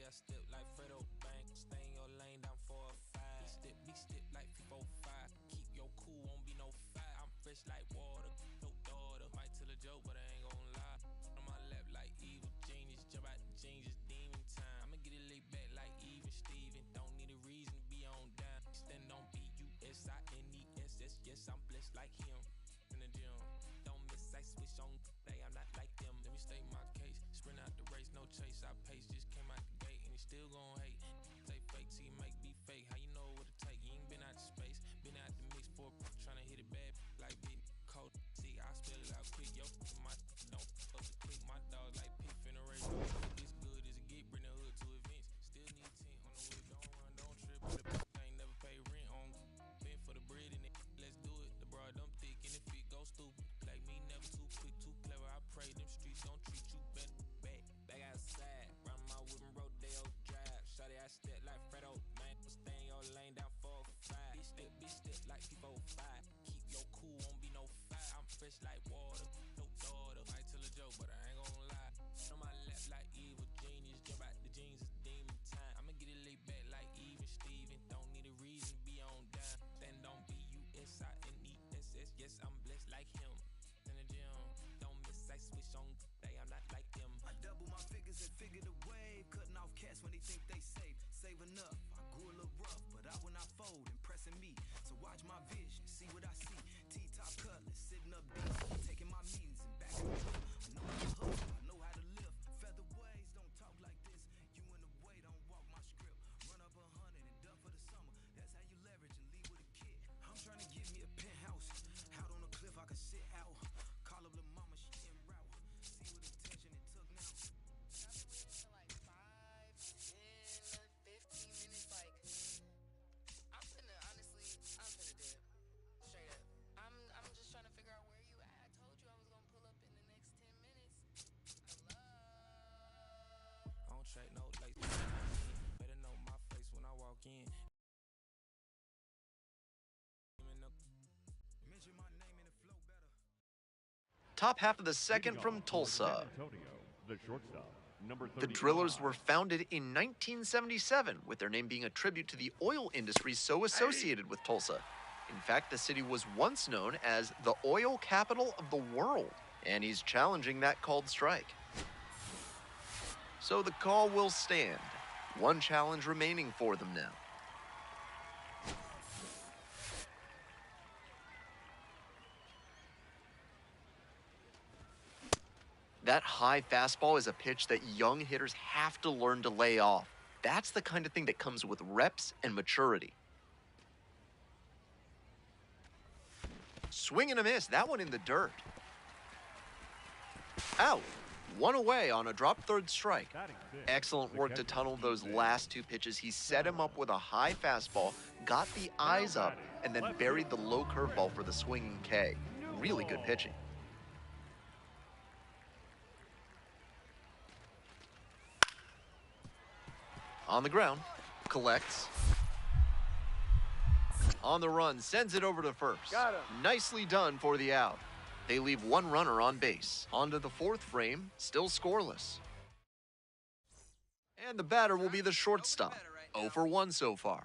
I step like Fredo Bang. Stay in your lane down 4 or 5. Big step like 4 5. Keep your cool, won't be no fight. I'm fresh like water, no daughter. Might tell a joke, but I ain't gon' lie. On my lap like evil genius. Jump out the jeans, it's demon time. I'ma get it laid back like even Steven. Don't need a reason to be on down. Stand on BUSINESS. Yes, I'm blessed like him. In the gym, don't miss, I switch on. I'm not like them. Let me state my case. Sprint out the race, no chase. I pace, just came out the gate, and he still gon' hate. Say fake till you make me fake. How you know what it take? You ain't been out the space, been out the mix for tryna hit it bad like big cold. See, I spell it out quick. Yo, my don't up the click. My dog like pick finna race. This good as it get, bring the hood to events. Still need 10 on the way. Don't run, don't trip. I ain't never pay rent on. Been for the bread and it. Let's do it. The broad dumb thick and if it go stupid. Like me, never too quick, too clever. I pray them streets don't treat you better. Back outside, run my whip and Rodeo Drive. Shawty, I step like Fredo, man. Stay in your lane down 4 or 5. Bitch step like 4 5. Keep your cool, won't be no fight. I'm fresh like water, no daughter. Might tell a joke, but I ain't gon' lie. On my lap like evil genius. Jump out the jeans, it's demon time. I'ma get it laid back like even Steven. Don't need a reason to be on down. Stand on BUSINESS. Yes, I'm blessed like him. In the gym, don't miss, I switch on. I'm not like them. I double my figures and figure the wave. Cutting off cats when they think they safe. Save enough. I grew a little rough, but I will not fold. Impressing me. So watch my vision, see what I see. T-top cutlass, sitting up decent. Taking my meetings and back in the whip. I know how to hustle, I know how to live. Featherweights don't talk like this. You in the way, don't walk my script. Run up 100 and done for the summer. That's how you leverage and leave with a kid. I'm trying to get me a penthouse. Out on a cliff I can sit out. Call up the mama, she in route. See what attention it took now. Like 5, 10, 15 minutes. Like, I'm finna, honestly, I'm finna dip. Straight up. I'm just trying to figure out where you at. I told you I was gonna pull up in the next 10 minutes. Hello? I don't track no lace. Better know my face when I walk in. Mention my name and it flow better. Top half of the second from Tulsa. The shortstop, number The Drillers were founded in 1977, with their name being a tribute to the oil industry so associated with Tulsa. In fact, the city was once known as the oil capital of the world, and he's challenging that called strike. So the call will stand. One challenge remaining for them now. That high fastball is a pitch that young hitters have to learn to lay off. That's the kind of thing that comes with reps and maturity. Swing and a miss, that one in the dirt. Out, one away on a drop third strike. Excellent work to tunnel those last two pitches. He set him up with a high fastball, got the eyes up, and then buried the low curveball for the swinging K. Really good pitching. On the ground, collects. On the run, sends it over to first. Nicely done for the out. They leave one runner on base. Onto the fourth frame, still scoreless. And the batter will be the shortstop. 0 for 1 so far.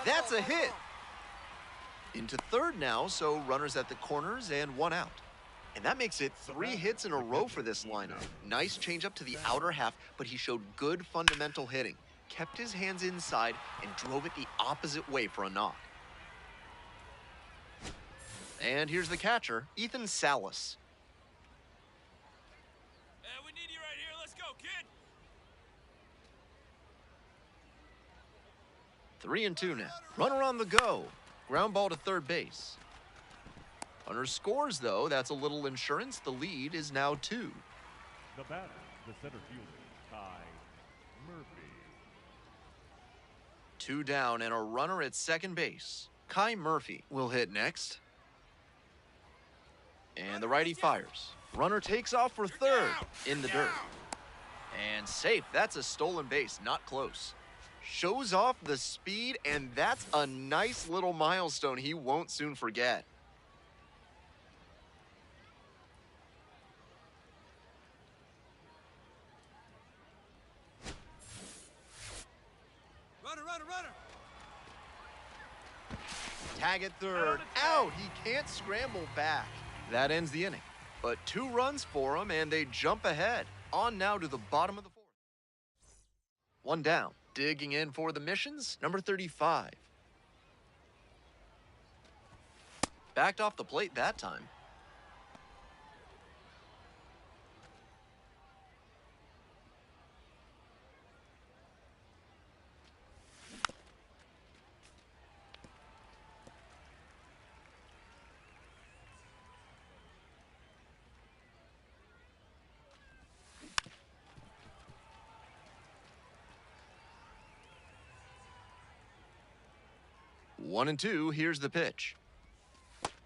That's a hit. Into third now, so runners at the corners and one out. And that makes it 3 hits in a row for this lineup. Nice changeup to the outer half, but he showed good fundamental hitting. Kept his hands inside and drove it the opposite way for a knock. And here's the catcher, Ethan Salas. We need you right here. Let's go, kid. 3-2 now. Runner on the go. Ground ball to third base. Runner scores, though. That's a little insurance. The lead is now 2. The batter, the center fielder, Kai Murphy. 2 down and a runner at second base. Kai Murphy will hit next. And the righty fires. Runner takes off for third in the dirt. And safe. That's a stolen base, not close. Shows off the speed, and that's a nice little milestone he won't soon forget. Tag at third. Out. He can't scramble back. That ends the inning. But 2 runs for him, and they jump ahead. On now to the bottom of the 4th. 1 down. Digging in for the Missions, number 35. Backed off the plate that time. One and two, here's the pitch.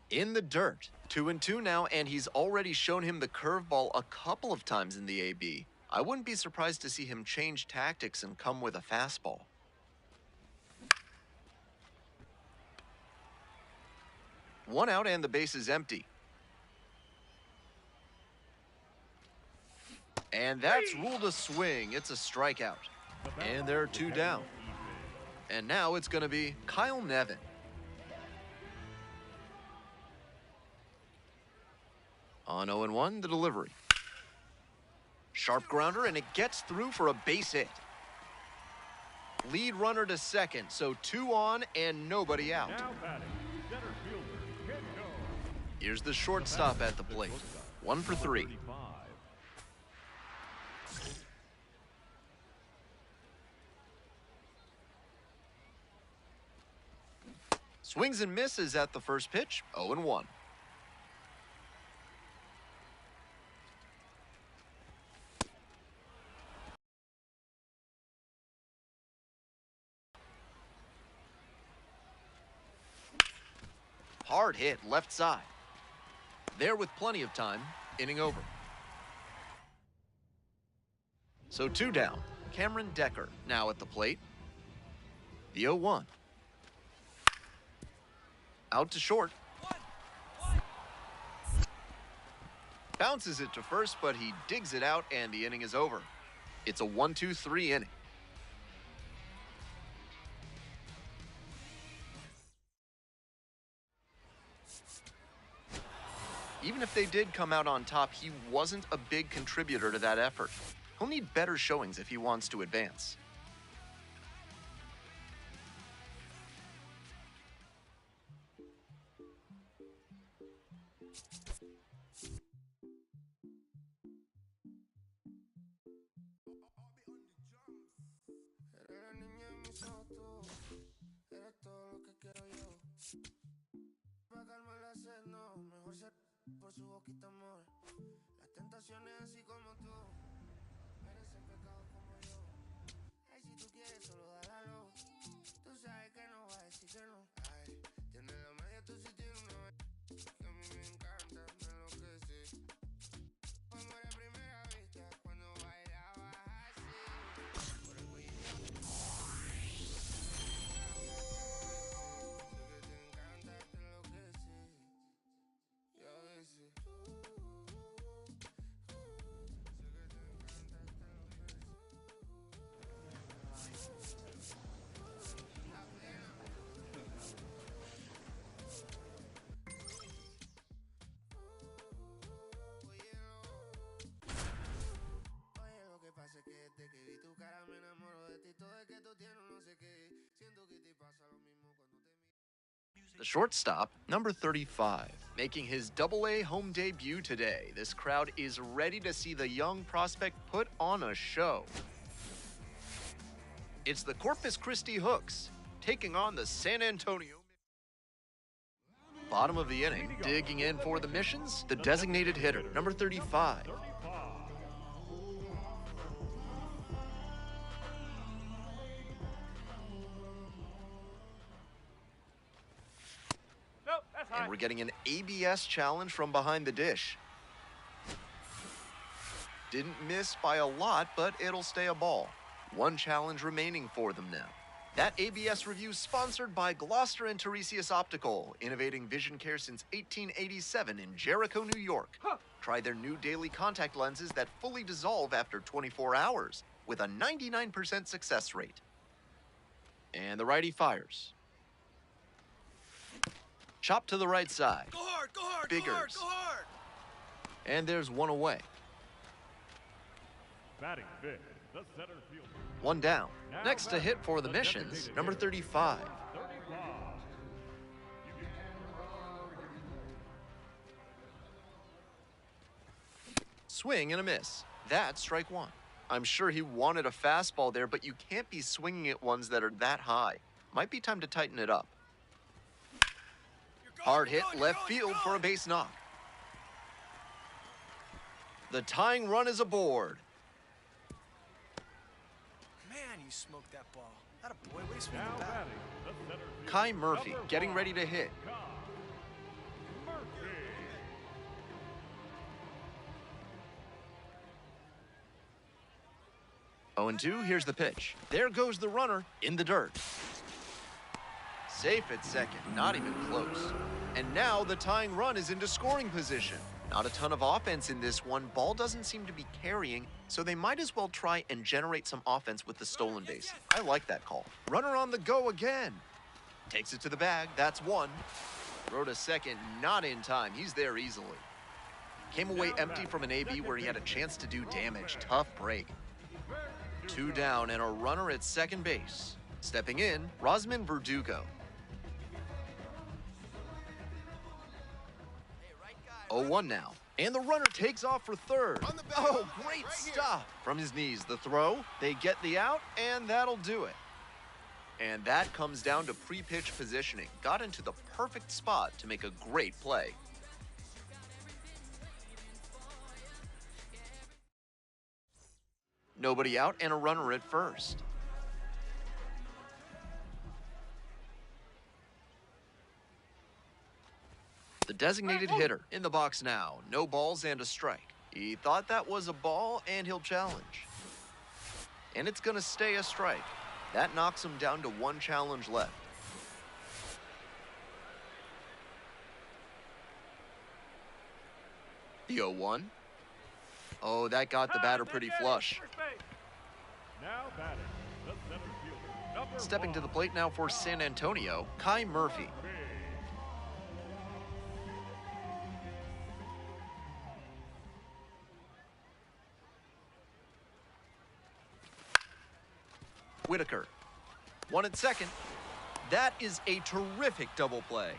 In the dirt. 2-2 now, and he's already shown him the curveball a couple of times in the AB. I wouldn't be surprised to see him change tactics and come with a fastball. One out and the base is empty. And that's ruled a swing. It's a strikeout. And there are 2 down. And now it's going to be Kyle Nevin. On 0-1, the delivery. Sharp grounder, and it gets through for a base hit. Lead runner to second, so 2 on and nobody out. Now batting, center fielder, Kenko. Here's the shortstop at the plate. 1 for 3. 35. Swings and misses at the first pitch, 0-1. Hard hit left side. There with plenty of time, inning over. So 2 down. Cameron Decker now at the plate. The 0-1. Out to short. Bounces it to first, but he digs it out and the inning is over. It's a 1-2-3 inning. Even if they did come out on top, he wasn't a big contributor to that effort. He'll need better showings if he wants to advance. Por su boquita amor, las tentaciones así como tú, merecen pecado como yo. Ay, si tú quieres solo dálalo, tú sabes que no va a decir que no. Ay, tiene la media, tú sí tienes una que a mí me encanta, me enloquece. Como la primera vista, cuando bailabas así, por el cuello. The shortstop, number 35, making his Double-A home debut today. This crowd is ready to see the young prospect put on a show. It's the Corpus Christi Hooks taking on the San Antonio. Bottom of the inning, digging in for the Missions, the designated hitter, number 35. And we're getting an ABS challenge from behind the dish. Didn't miss by a lot, but it'll stay a ball. 1 challenge remaining for them now. That ABS review sponsored by Gloucester and Tiresias Optical, innovating vision care since 1887 in Jericho, New York. Try their new daily contact lenses that fully dissolve after 24 hours with a 99% success rate. And the righty fires. Chop to the right side. Go hard, go hard, Biggers. go hard, go hard. And there's one away. Batting fifth, the center fielder. One down. Next to hit for the Missions, number 35. 35. Swing and a miss. That's strike one. I'm sure he wanted a fastball there, but you can't be swinging at ones that are that high. Might be time to tighten it up. Hard hit left field for a base knock. The tying run is aboard. Man, you smoked that ball. That a boy, way to swing Now the bat. batting, the center fielder. Kai Murphy Number getting one, ready to hit. Kai Murphy. 0-2, here's the pitch. There goes the runner in the dirt. Safe at second, not even close. And now the tying run is into scoring position. Not a ton of offense in this one. Ball doesn't seem to be carrying, so they might as well try and generate some offense with the stolen base. I like that call. Runner on the go again. Takes it to the bag, that's one. Throw to second, not in time. He's there easily. Came away empty from an AB where he had a chance to do damage. Tough break. Two down and a runner at second base. Stepping in, Rosman Verdugo. 0-1 now. And the runner takes off for third. Oh, great stop. From his knees, the throw. They get the out, and that'll do it. And that comes down to pre-pitch positioning. Got into the perfect spot to make a great play. Nobody out and a runner at first. The designated hitter in the box now. No balls and a strike. He thought that was a ball and he'll challenge. And it's going to stay a strike. That knocks him down to one challenge left. The 0-1. Oh, that got the batter pretty flush. Now batting, the center fielder. Number Stepping to the one, plate now for San Antonio, Kai Murphy. Whitaker. One at second. That is a terrific double play.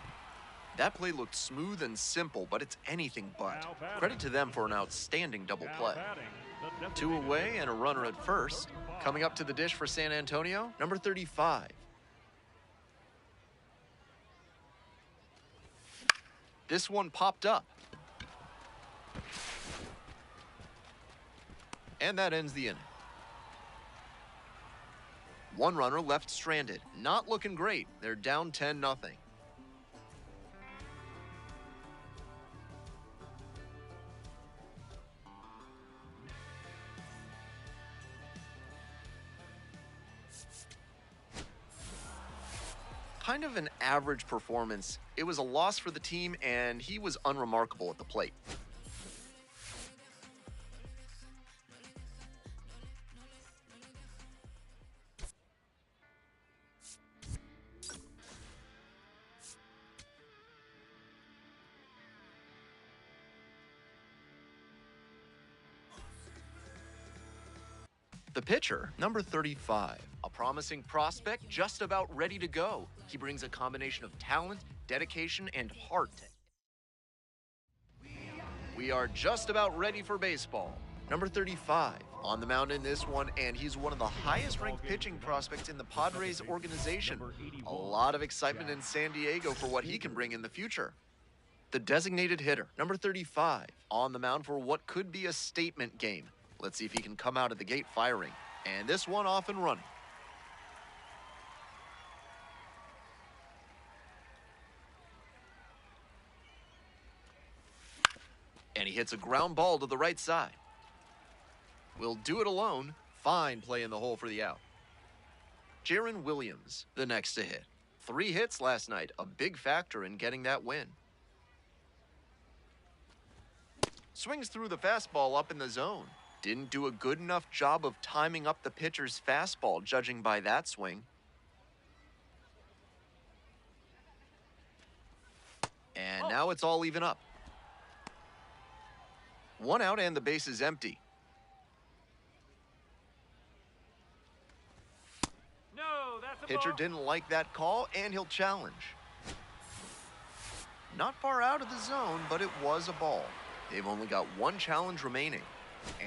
That play looked smooth and simple, but it's anything but. Credit to them for an outstanding double Now play. batting, the Two designated away hitter. and a runner at first. Coming up to the dish for San Antonio, number 35. This one popped up. And that ends the inning. One runner left stranded. Not looking great. They're down 10-0. Kind of an average performance. It was a loss for the team, and he was unremarkable at the plate. The pitcher, number 35, a promising prospect just about ready to go. He brings a combination of talent, dedication, and heart. We are just about ready for baseball. Number 35, on the mound in this one, and he's one of the highest-ranked pitching prospects in the Padres organization. A lot of excitement in San Diego for what he can bring in the future. The designated hitter, number 35, on the mound for what could be a statement game. Let's see if he can come out of the gate firing. And this one off and running. And he hits a ground ball to the right side. Will do it alone. Fine play in the hole for the out. Jaron Williams, the next to hit. 3 hits last night, a big factor in getting that win. Swings through the fastball up in the zone. Didn't do a good enough job of timing up the pitcher's fastball, judging by that swing. And now it's all even up. 1 out and the base is empty. No, that's a Pitcher ball. didn't like that call, and he'll challenge. Not far out of the zone, but it was a ball. They've only got 1 challenge remaining.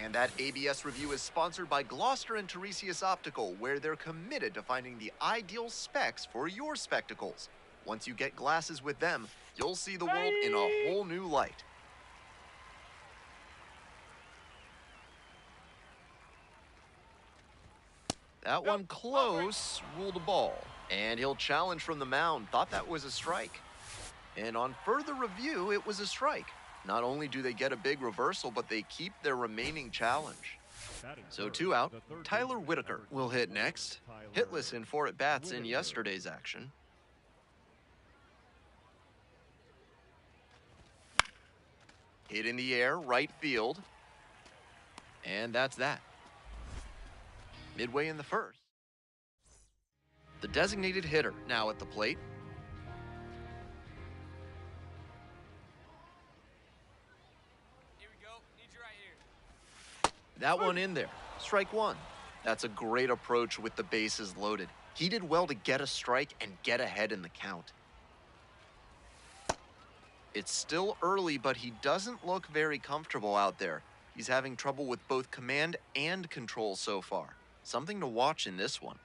And that ABS review is sponsored by Gloucester and Tiresias Optical, where they're committed to finding the ideal specs for your spectacles. Once you get glasses with them, you'll see the world in a whole new light. That one close, ruled a ball. And he'll challenge from the mound. Thought that was a strike. And on further review, it was a strike. Not only do they get a big reversal, but they keep their remaining challenge. So 2 out. Tyler Whitaker will hit next. Hitless in 4 at-bats in yesterday's action. Hit in the air, right field. And that's that. Midway in the first. The designated hitter now at the plate. Here we go. Need you right here. That one in there. Strike 1. That's a great approach with the bases loaded. He did well to get a strike and get ahead in the count. It's still early, but he doesn't look very comfortable out there. He's having trouble with both command and control so far. Something to watch in this one.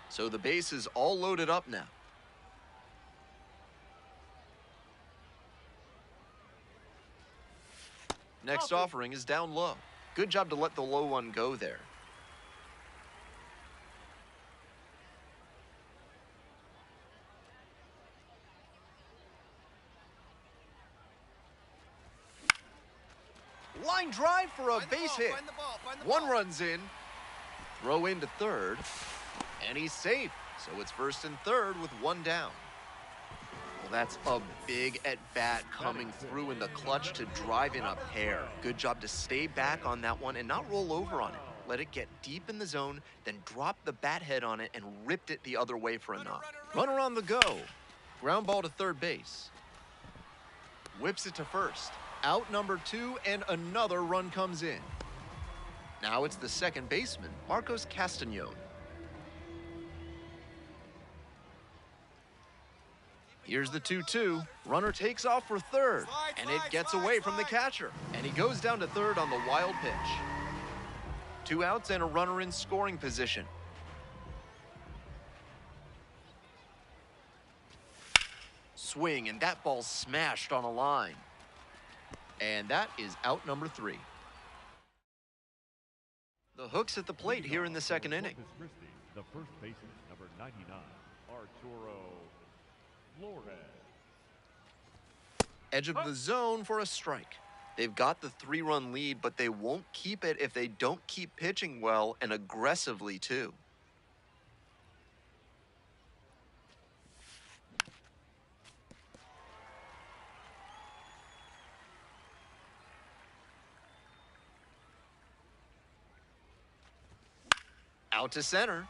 So the base is all loaded up now. Next offering is down low. Good job to let the low one go there. Line drive for a base hit. One runs in. Throw into third. And he's safe. So it's first and third with 1 down. Well, that's a big at-bat coming through in the clutch to drive in a pair. Good job to stay back on that one and not roll over on it. Let it get deep in the zone, then drop the bat head on it and ripped it the other way for a knock. Runner on the go. Ground ball to third base. Whips it to first. Out number 2, and another run comes in. Now it's the second baseman, Marcos Castañón. Here's the 2-2. Runner takes off for third, and it gets away from the catcher. And he goes down to third on the wild pitch. 2 outs and a runner in scoring position. Swing, and that ball's smashed on a line. And that is out number 3. The Hooks at the plate here in the second inning. The first baseman, number 99, Arturo Flores. Edge of the zone for a strike. They've got the 3-run lead, but they won't keep it if they don't keep pitching well and aggressively too. Out to center.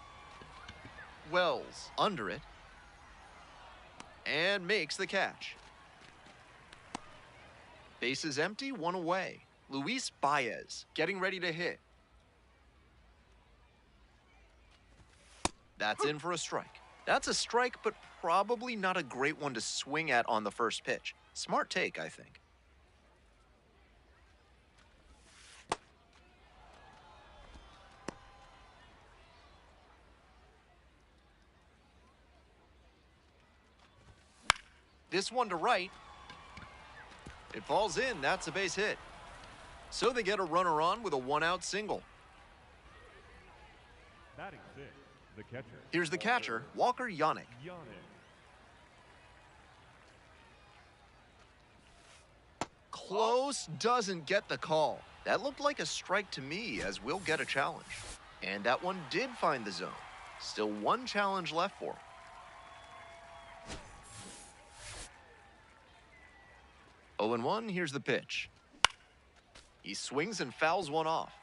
Wells under it. And makes the catch. Base is empty, 1 away. Luis Baez getting ready to hit. That's in for a strike. That's a strike, but probably not a great one to swing at on the first pitch. Smart take, I think. This one to right. It falls in. That's a base hit. So they get a runner on with a 1-out single. Batting 6, the catcher. Here's the catcher, Walker Yannick. Close, doesn't get the call. That looked like a strike to me, as we'll get a challenge. And that one did find the zone. Still 1 challenge left for him. 0-1, here's the pitch. He swings and fouls one off.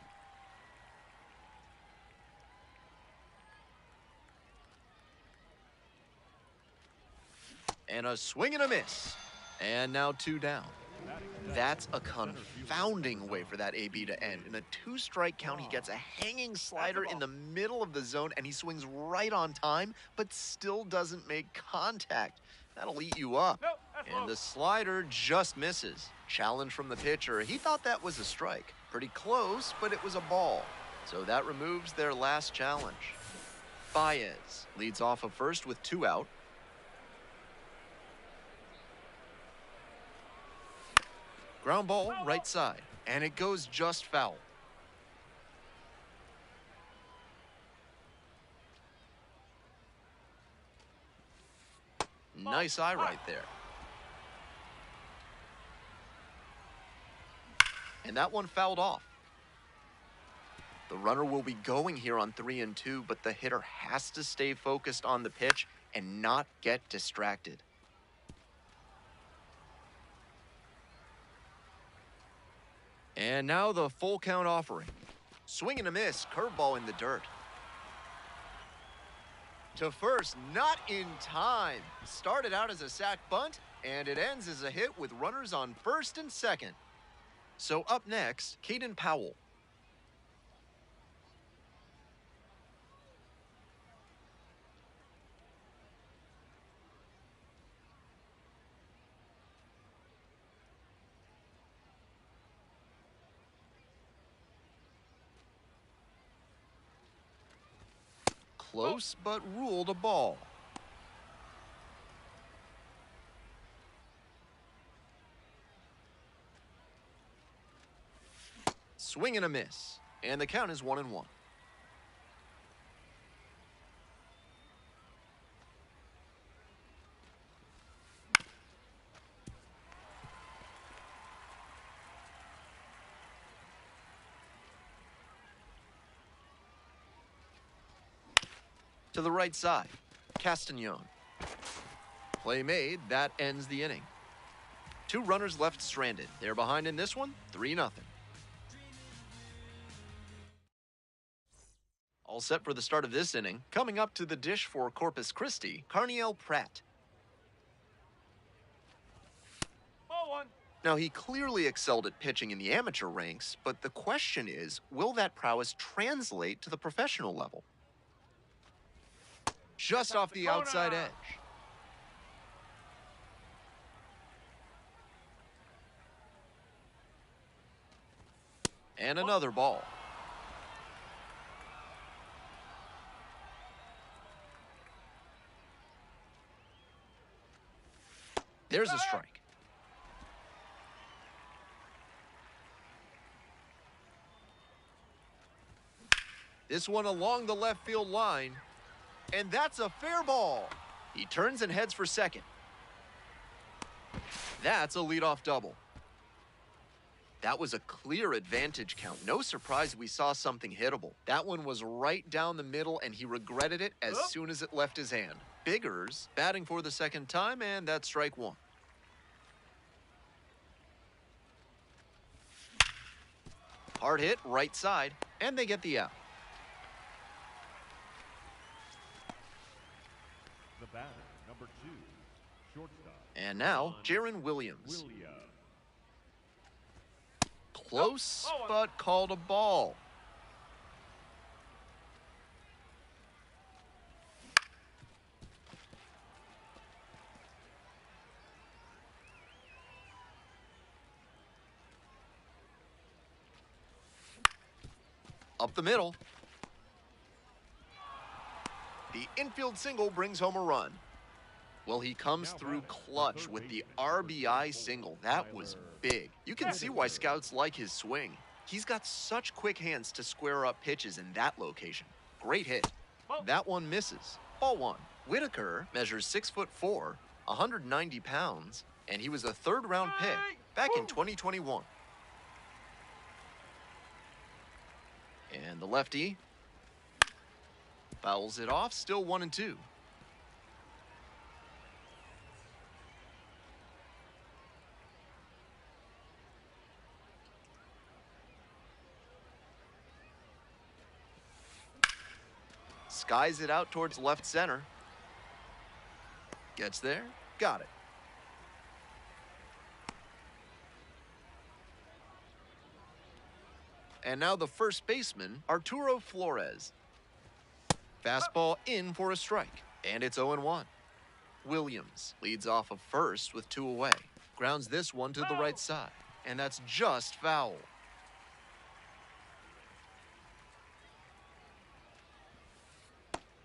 And a swing and a miss. And now 2 down. That's a confounding way for that AB to end. In a 2-strike count, he gets a hanging slider in the middle of the zone, and he swings right on time, but still doesn't make contact. That'll eat you up. And the slider just misses. Challenge from the pitcher. He thought that was a strike. Pretty close, but it was a ball. So that removes their last challenge. Baez leads off of first with 2 out. Ground ball, right side, and it goes just foul. Nice eye right there. And that one fouled off. The runner will be going here on 3-2, but the hitter has to stay focused on the pitch and not get distracted. And now the full count offering. Swing and a miss, curveball in the dirt. To first, not in time. Started out as a sac bunt, and it ends as a hit with runners on first and second. So up next, Caden Powell. Close, but ruled a ball. Swing and a miss, and the count is 1-1. To the right side, Castagnon. Play made, that ends the inning. 2 runners left stranded. They're behind in this one, 3-0. All set for the start of this inning. Coming up to the dish for Corpus Christi, Carniel Pratt. Ball 1. Now, he clearly excelled at pitching in the amateur ranks, but the question is, will that prowess translate to the professional level? Just off the outside edge. And another ball. There's a strike. This one along the left field line. And that's a fair ball. He turns and heads for second. That's a leadoff double. That was a clear advantage count. No surprise we saw something hittable. That one was right down the middle, and he regretted it as soon as it left his hand. Biggers batting for the second time, and that's strike 1. Hard hit, right side, and they get the out. The batter, number 2, shortstop. And now, Jaron Williams. Close, but called a ball. Up the middle. The infield single brings home a run. Well, he comes through clutch with the RBI single. That was big. You can see why scouts like his swing. He's got such quick hands to square up pitches in that location. Great hit. That one misses. Ball 1. Whitaker measures 6'4", 190 pounds, and he was a third-round pick back in 2021. And the lefty fouls it off, still 1-2. skies it out towards left center. Gets there, got it. And now the first baseman, Arturo Flores. Fastball in for a strike, and it's 0-1. Williams leads off of first with 2 away. Grounds this one to the right side, and that's just foul.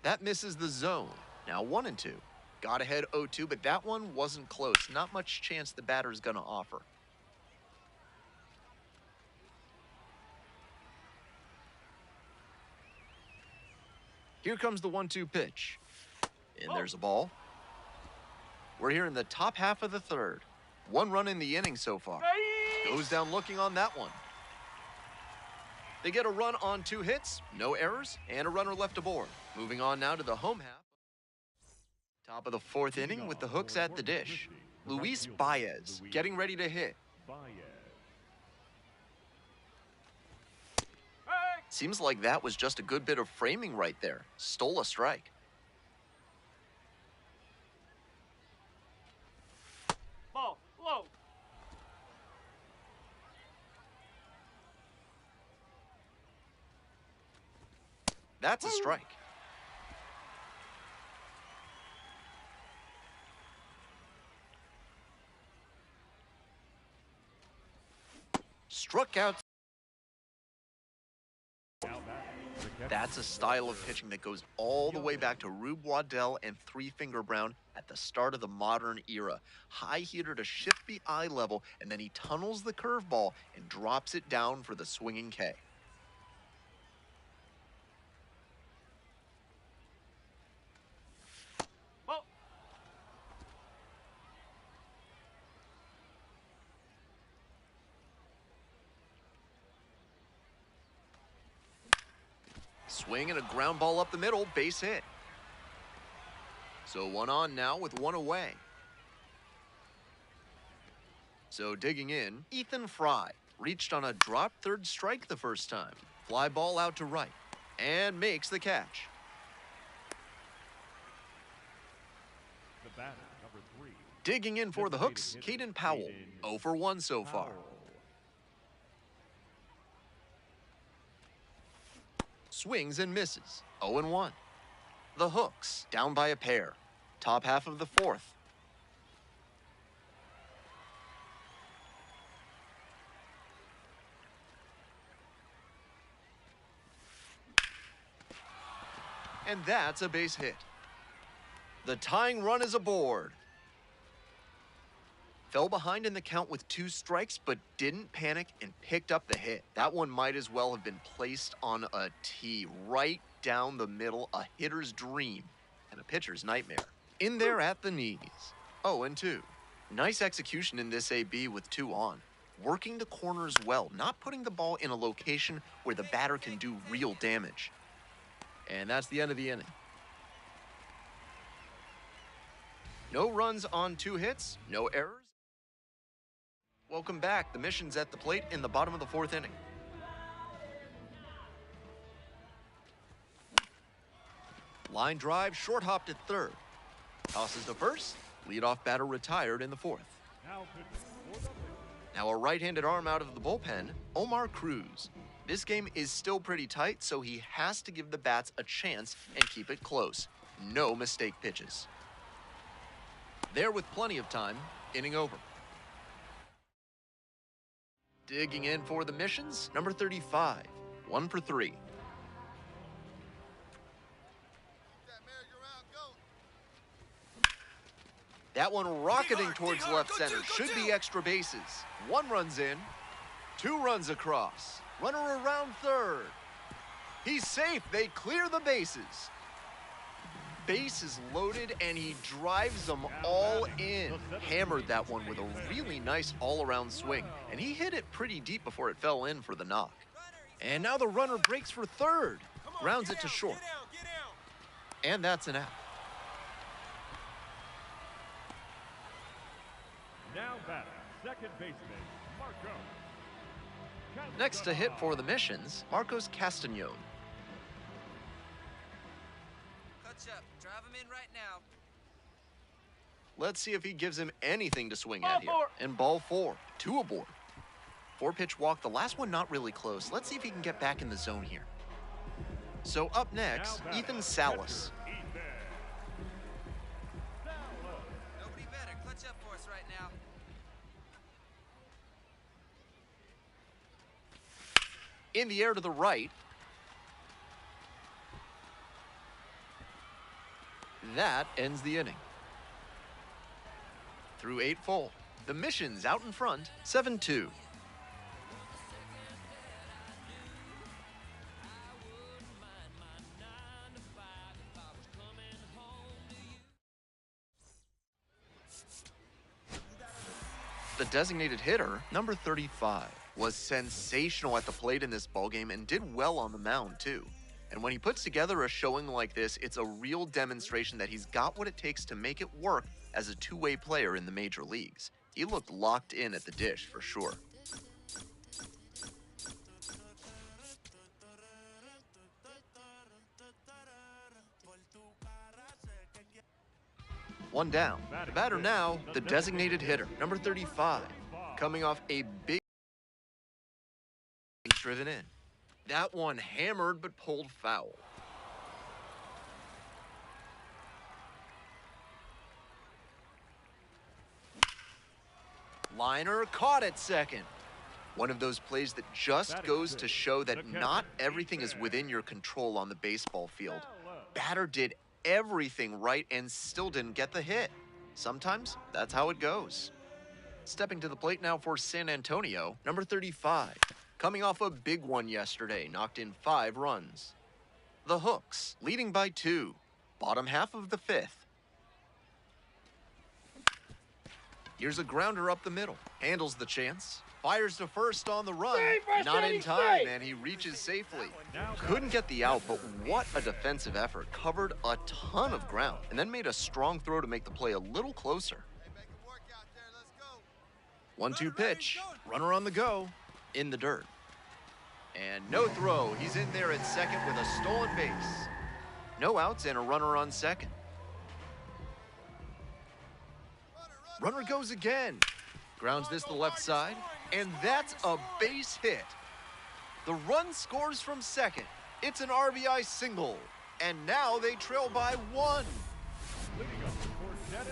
That misses the zone. Now 1-2. Got ahead 0-2, but that one wasn't close. Not much chance the batter's gonna offer. Here comes the 1-2 pitch. And there's a ball. We're here in the top half of the third. 1 run in the inning so far. Goes down looking on that one. They get a run on 2 hits, no errors, and a runner left aboard. Moving on now to the home half. Top of the 4th inning with the hooks at the dish. Luis Baez getting ready to hit. Seems like that was just a good bit of framing right there. Stole a strike. Ball, low. That's a strike. Struck out. That's a style of pitching that goes all the way back to Rube Waddell and Three Finger Brown at the start of the modern era. High heater to shift the eye level, and then he tunnels the curveball and drops it down for the swinging K. Swing and a ground ball up the middle, base hit. So 1 on now with 1 away. So digging in, Ethan Fry reached on a drop 3rd strike the first time. Fly ball out to right and makes the catch. The batter, number 3. Digging in for the hooks, Caden Powell, 0 for 1 so far. Swings and misses, 0-1. The hooks, down by a pair. Top half of the 4th. And that's a base hit. The tying run is aboard. Fell behind in the count with 2 strikes, but didn't panic and picked up the hit. That one might as well have been placed on a tee, right down the middle, a hitter's dream and a pitcher's nightmare. In there at the knees. 0-2. Nice execution in this AB with 2 on. Working the corners well, not putting the ball in a location where the batter can do real damage. And that's the end of the inning. No runs on 2 hits, no errors. Welcome back. The mission's at the plate in the bottom of the 4th inning. Line drive, short hopped at 3rd. Tosses to first. Leadoff batter retired in the 4th. Now a right-handed arm out of the bullpen, Omar Cruz. This game is still pretty tight, so he has to give the bats a chance and keep it close. No mistake pitches. There with plenty of time, inning over. Digging in for the missions, number 35, 1 for 3. That one rocketing towards left center. Should be extra bases. 1 runs in, 2 runs across. Runner around 3rd. He's safe. They clear the bases. Base is loaded, and he drives them all in. Hammered that one with a really nice all-around swing, and he hit it pretty deep before it fell in for the knock. And now the runner breaks for 3rd. Grounds it to short. And that's an out. Now batter, second baseman, Marco. Next to hit for the missions, Marcos Castañón. in right now. Let's see if he gives him anything to swing at here. And ball 4, 2 aboard. 4-pitch walk, the last one not really close. Let's see if he can get back in the zone here. So up next, Ethan Salas. Nobody better. Clutch up for us right now. In the air to the right. That ends the inning. Through 8 full, the Mission's out in front, 7-2. The designated hitter, number 35, was sensational at the plate in this ballgame and did well on the mound too. And when he puts together a showing like this, it's a real demonstration that he's got what it takes to make it work as a two-way player in the major leagues. He looked locked in at the dish for sure. One down. The batter now, the designated hitter, number 35, coming off a big driven in. That one hammered but pulled foul. Liner caught at second. One of those plays that just goes to show that not everything is within your control on the baseball field. Batter did everything right and still didn't get the hit. Sometimes that's how it goes. Stepping to the plate now for San Antonio, number 35. Coming off a big one yesterday, knocked in 5 runs. The Hooks, leading by 2. Bottom half of the 5th. Here's a grounder up the middle. Handles the chance. Fires to first on the run. Not in time, and he reaches safely. Couldn't get the out, but what a defensive effort. Covered a ton of ground, and then made a strong throw to make the play a little closer. 1-2 pitch. Runner on the go. In the dirt. And no throw. He's in there at second with a stolen base. No outs and a runner on second. Runner goes again. Grounds this to the left side, and that's a base hit. The run scores from second. It's an RBI single, and now they trail by 1.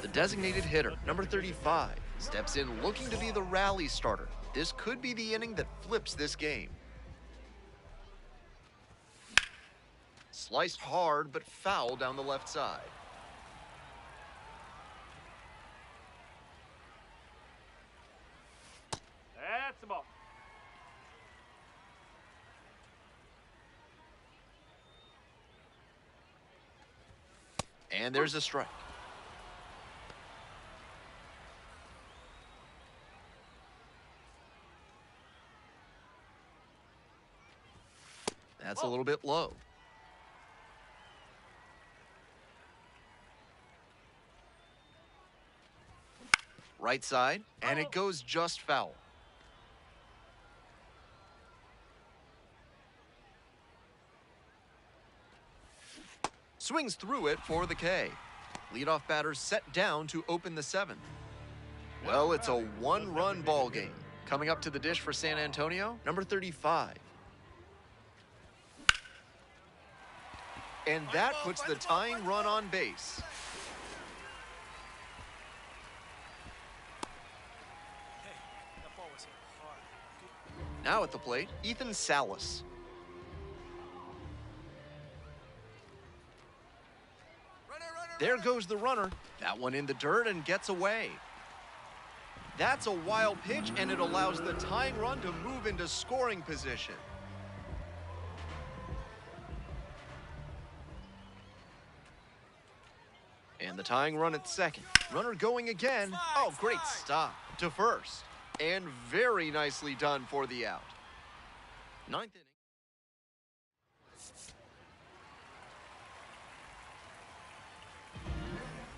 The designated hitter, number 35, steps in looking to be the rally starter. This could be the inning that flips this game. Sliced hard, but foul down the left side. That's the ball. And there's a strike. That's a little bit low. Right side, and it goes just foul. Swings through it for the K. Leadoff batter set down to open the 7th. Well, it's a one-run ball game. Coming up to the dish for San Antonio, number 35. And that puts the tying run on base. Now at the plate, Ethan Salas. There goes the runner. That one in the dirt and gets away. That's a wild pitch, and it allows the tying run to move into scoring position. And the tying run at second. Runner going again. Oh, great stop to first. And very nicely done for the out. 9th inning.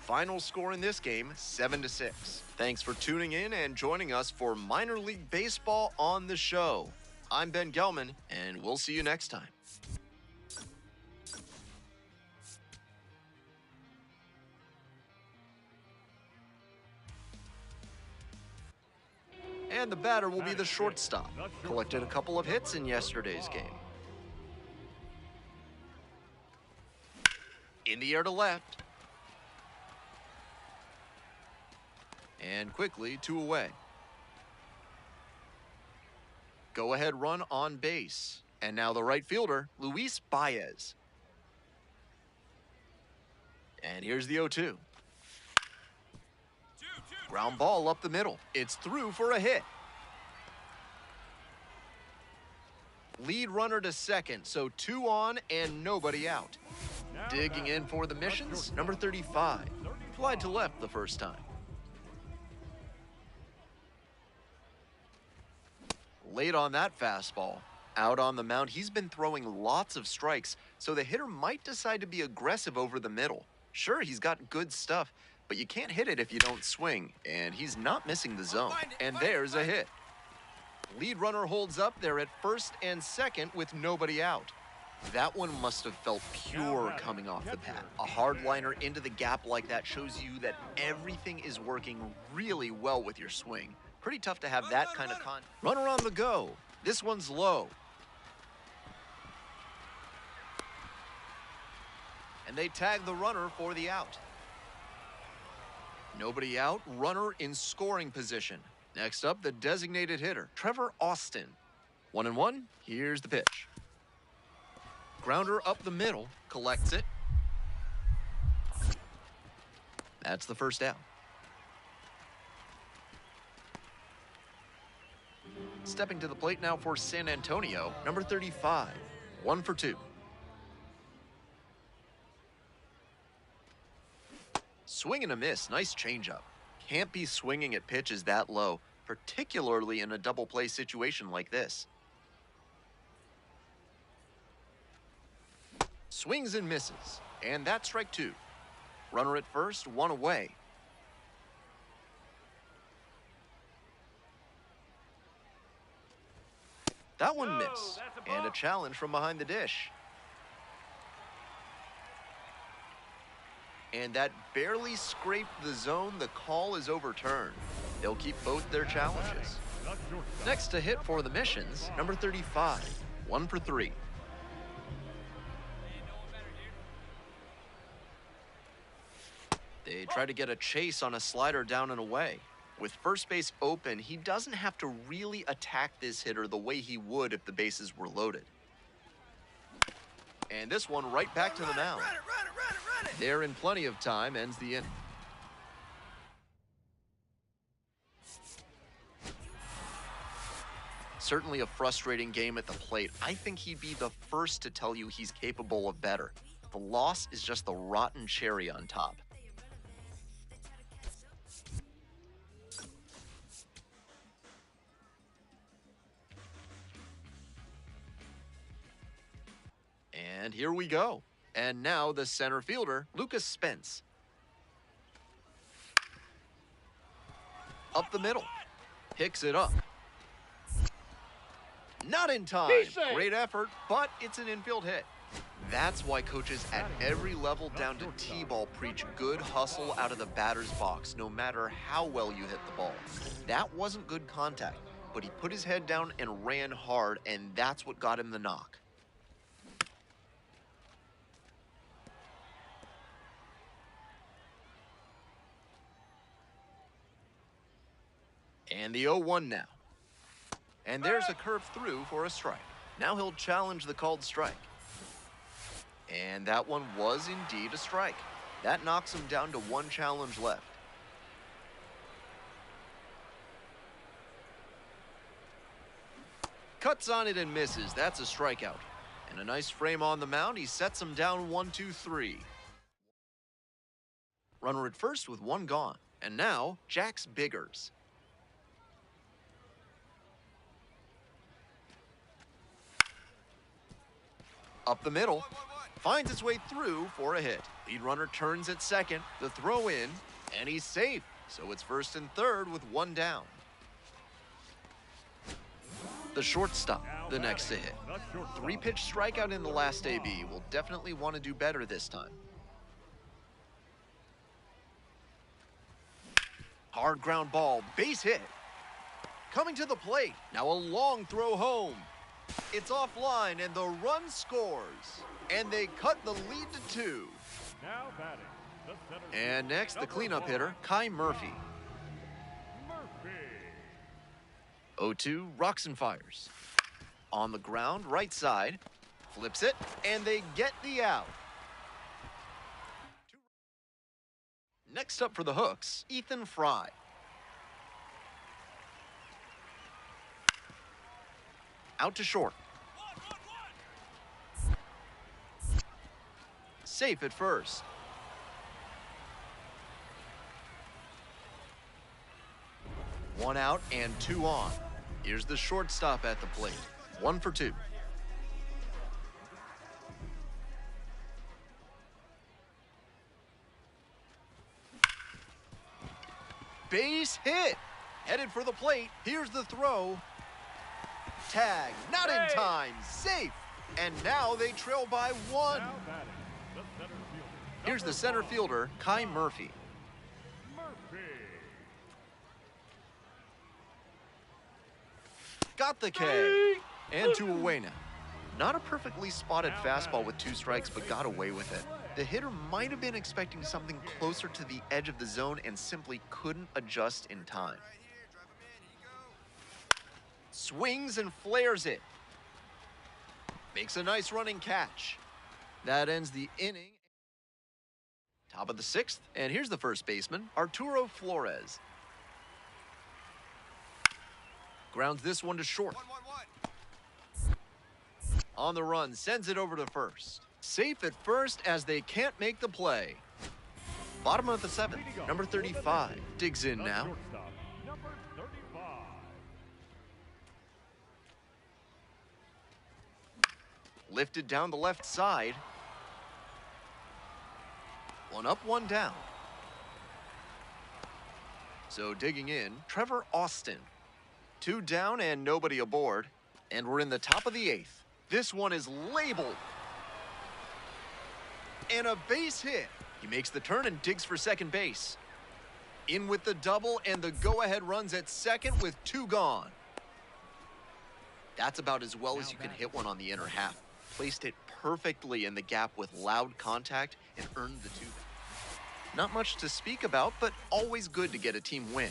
Final score in this game, 7-6. Thanks for tuning in and joining us for Minor League Baseball on the show. I'm Ben Gelman, and we'll see you next time. And the batter will be the shortstop. Collected a couple of hits in yesterday's game. In the air to left. And quickly 2 away. Go ahead run on base. And now the right fielder, Luis Baez. And here's the 0-2. Ground ball up the middle. It's through for a hit. Lead runner to second, so 2 on and nobody out. Digging in for the missions, number 35. Flied to left the first time. Late on that fastball. Out on the mound, he's been throwing lots of strikes, so the hitter might decide to be aggressive over the middle. Sure, he's got good stuff, but you can't hit it if you don't swing, and he's not missing the zone. And there's a hit. Lead runner holds up there at first and second with nobody out. That one must have felt pure coming off the bat. A hard liner into the gap like that shows you that everything is working really well with your swing. Pretty tough to have that kind of Runner on the go. This one's low. And they tag the runner for the out. Nobody out, runner in scoring position. Next up, the designated hitter, Trevor Austin. 1-1, here's the pitch. Grounder up the middle, collects it. That's the first down. Stepping to the plate now for San Antonio, number 35. 1 for 2. Swing and a miss, nice changeup. Can't be swinging at pitches that low, particularly in a double play situation like this. Swings and misses, and that's strike 2. Runner at first, 1 away. That one missed, and a challenge from behind the dish. And that barely scraped the zone. The call is overturned. They'll keep both their challenges. Next to hit for the missions, number 35. 1 for 3. They try to get a chase on a slider down and away. With first base open, he doesn't have to really attack this hitter the way he would if the bases were loaded. And this one right back to the mound. Run it. There in plenty of time, ends the inning. Certainly a frustrating game at the plate. I think he'd be the first to tell you he's capable of better. The loss is just the rotten cherry on top. And here we go. And now the center fielder, Lucas Spence. Up the middle. Picks it up. Not in time. Great effort, but it's an infield hit. That's why coaches at every level down to T-ball preach good hustle out of the batter's box, no matter how well you hit the ball. That wasn't good contact, but he put his head down and ran hard, and that's what got him the knock. And the 0-1 now. And there's a curve through for a strike. Now he'll challenge the called strike. And that one was indeed a strike. That knocks him down to 1 challenge left. Cuts on it and misses. That's a strikeout. And a nice frame on the mound. He sets him down 1-2-3. Runner at first with 1 gone. And now, Jax Biggers. Up the middle, finds its way through for a hit. Lead runner turns at second, the throw in, and he's safe. So it's first and third with 1 down. The shortstop, the next to hit. 3-pitch strikeout in the last AB. Will definitely want to do better this time. Hard ground ball, base hit. coming to the plate. Now a long throw home. It's offline, and the run scores. And they cut the lead to 2. Now batting, the center And fielder, next, the number cleanup 1, hitter, Kai Murphy. Murphy. 0-2, rocks and fires. On the ground, right side. Flips it, and they get the out. Next up for the Hooks, Ethan Fry. Out to short. Safe at first. One out and 2 on. Here's the shortstop at the plate. 1 for 2. Base hit. Headed for the plate. Here's the throw. Tag. Not in time. Safe. And now they trail by 1. Now batting, the center fielder, Here's the number center 1, fielder, Kai Murphy. Murphy. Got the K. And 2 away now. Not a perfectly spotted fastball with 2 strikes, but got away with it. The hitter might have been expecting something closer to the edge of the zone and simply couldn't adjust in time. Swings and flares it. Makes a nice running catch. That ends the inning. Top of the 6th, and here's the first baseman, Arturo Flores. Grounds this one to short. On the run, sends it over to first. Safe at first as they can't make the play. Bottom of the 7th, number 35, digs in The now. shortstop, number 35. Lifted down the left side. 1 up, 1 down. So digging in, Trevor Austin. 2 down and nobody aboard. And we're in the top of the 8th. This one is labeled. And a base hit. He makes the turn and digs for second base. In with the double, and the go-ahead runs at second with 2 gone. That's about as well as you can hit one on the inner half. Placed it perfectly in the gap with loud contact and earned the 2. Not much to speak about, but always good to get a team win.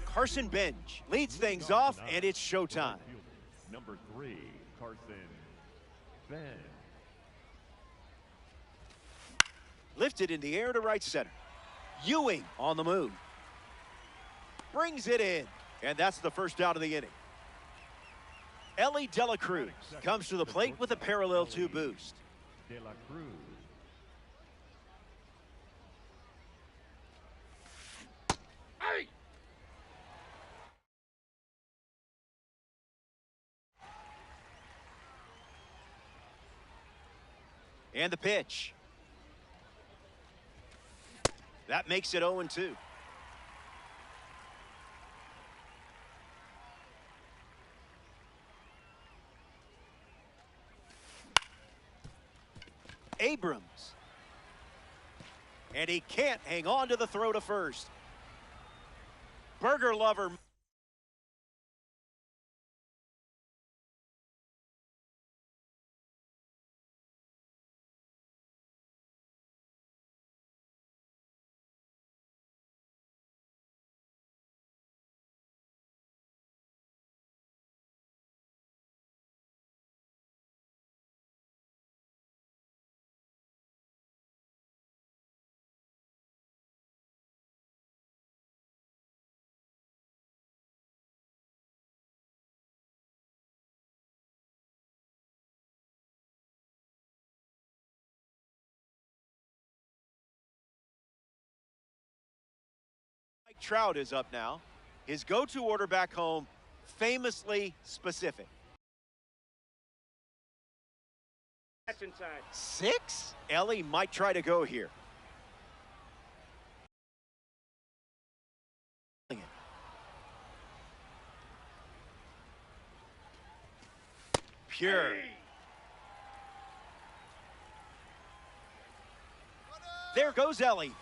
Carson Bench leads things off, and it's showtime. Number 3, Carson Bench. Lifted in the air to right center. Ewing on the move. Brings it in, and that's the first out of the inning. Ellie De La Cruz comes to the plate with a parallel 2 boost. De La Cruz. And the pitch. That makes it 0-2. Abrams. And he can't hang on to the throw to first. Burger lover. Mike Trout is up now. His go-to order back home, famously specific. That's inside. 6? Ellie might try to go here. Pure. There goes Ellie.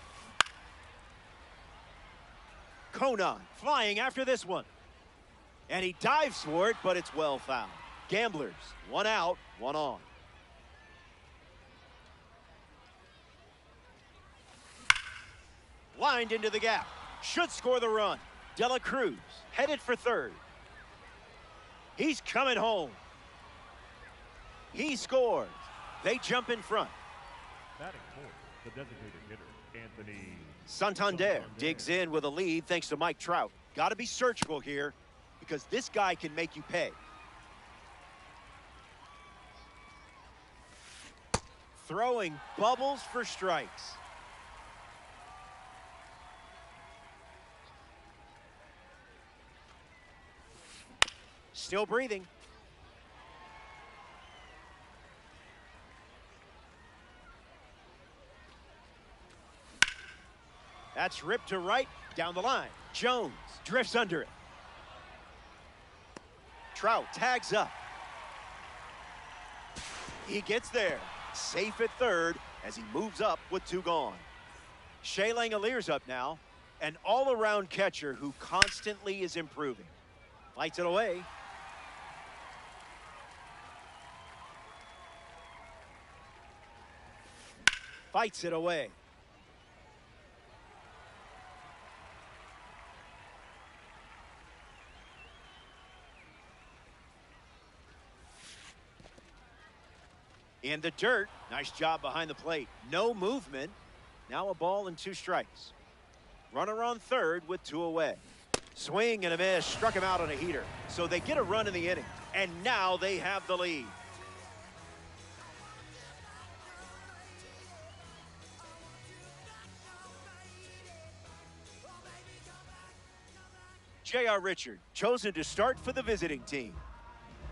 Conan flying after this one. And he dives for it, but it's well fouled. Gamblers, 1 out, 1 on. Lined into the gap. Should score the run. De La Cruz headed for third. He's coming home. He scores. They jump in front. Batting fourth, the designated hitter, Anthony Santander digs in with a lead thanks to Mike Trout. Got to be surgical here because this guy can make you pay. Throwing bubbles for strikes. Still breathing. That's ripped to right, down the line. Jones drifts under it. Trout tags up. He gets there. Safe at third as he moves up with 2 gone. Shea Langolier's up now, an all-around catcher who constantly is improving. Fights it away. Fights it away. In the dirt. Nice job behind the plate. No movement. Now a ball and 2 strikes. Runner on third with 2 away. Swing and a miss. Struck him out on a heater. So they get a run in the inning. And now they have the lead. J.R. Richard, chosen to start for the visiting team.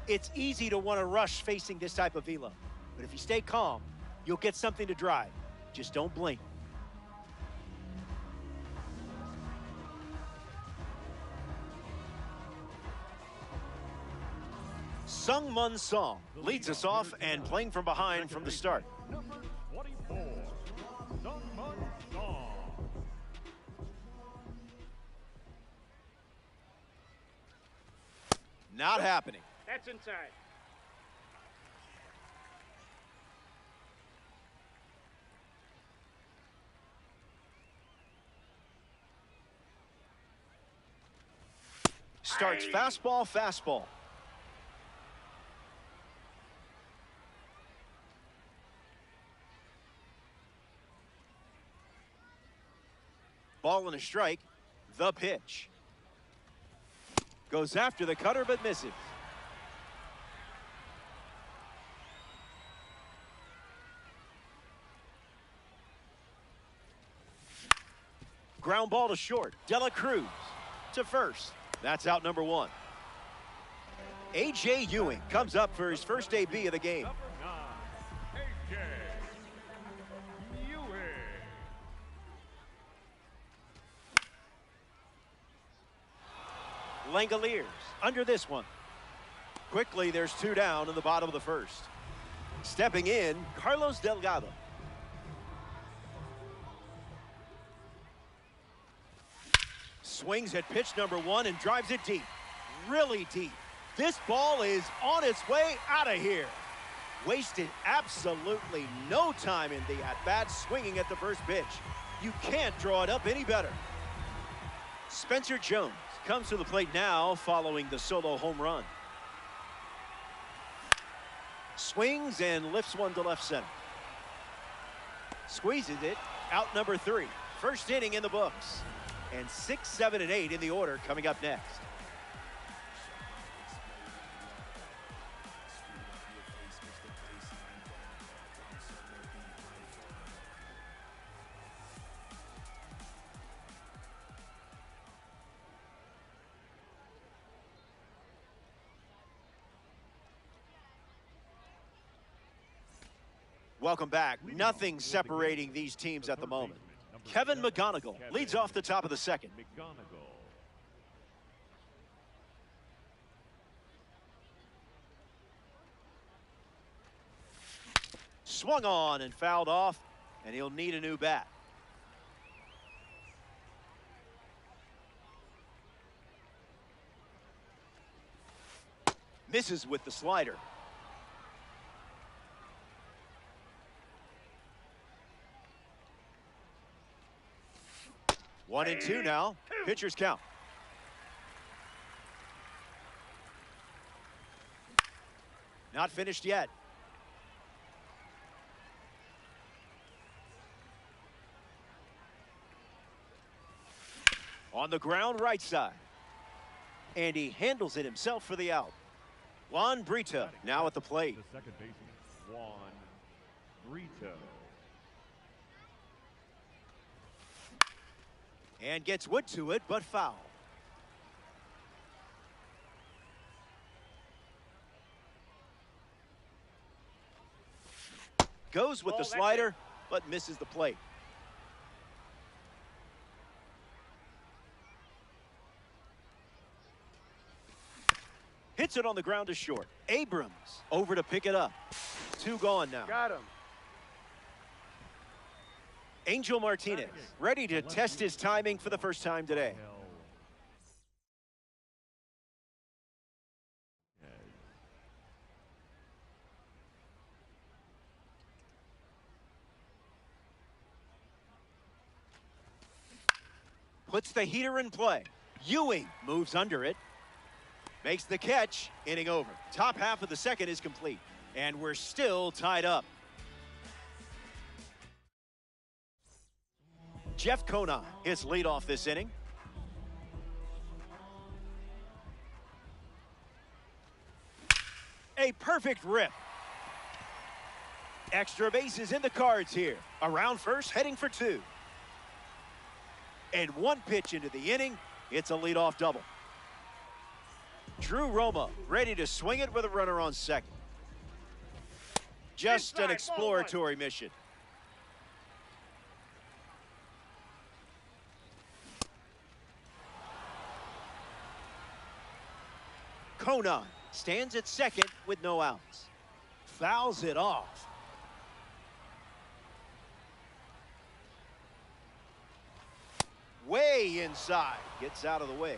It's easy to want to rush facing this type of velo. But if you stay calm, you'll get something to drive. Just don't blink. Sung-Mun Song leads us off and playing from behind from the start. Number 24, Sung-Mun Song. Not happening. That's inside. Starts fastball, fastball. Ball and a strike. The pitch. Goes after the cutter but misses. Ground ball to short. De La Cruz to first. That's out number one. A.J. Ewing comes up for his first AB of the game. Number 9, A.J. Ewing. Langoliers under this one. Quickly, there's two down in the bottom of the first. Stepping in, Carlos Delgado. Swings at pitch number one and drives it deep. Really deep. This ball is on its way out of here. Wasted absolutely no time in the at-bat, swinging at the first pitch. You can't draw it up any better. Spencer Jones comes to the plate now following the solo home run. Swings and lifts one to left center. Squeezes it, out number 3. First inning in the books. And 6, 7, and 8 in the order coming up next. Welcome back. Nothing separating these teams at the moment. Kevin McGonigal leads off the top of the second. McGonigal. Swung on and fouled off, and he'll need a new bat. Misses with the slider. One and two now. Pitcher's count. Not finished yet. On the ground, right side. And he handles it himself for the out. Juan Brito now at the plate. The second baseman, Juan Brito. And gets wood to it, but foul. Goes with the slider, but misses the plate. Hits it on the ground to short. Abrams over to pick it up. 2 gone now. Got him. Angel Martinez ready to test his timing for the first time today. Puts the heater in play. Ewing moves under it. Makes the catch. Inning over. Top half of the second is complete. And we're still tied up. Jeff Conine hits leadoff this inning. A perfect rip. Extra bases in the cards here. Around first, heading for 2. And 1 pitch into the inning, it's a leadoff double. Drew Romo ready to swing it with a runner on second. Just an exploratory mission. Conine stands at second with no outs. Fouls it off. Way inside. Gets out of the way.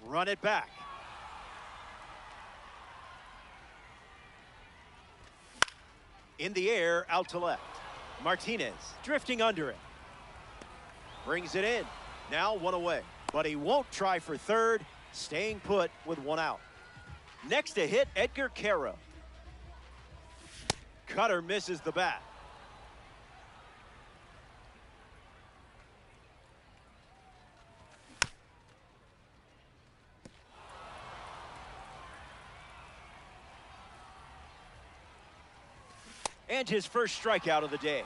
Run it back. In the air, out to left. Martinez drifting under it. Brings it in. Now 1 away. But he won't try for third. Staying put with 1 out. Next to hit, Edgar Quero. Cutter misses the bat. And his first strikeout of the day.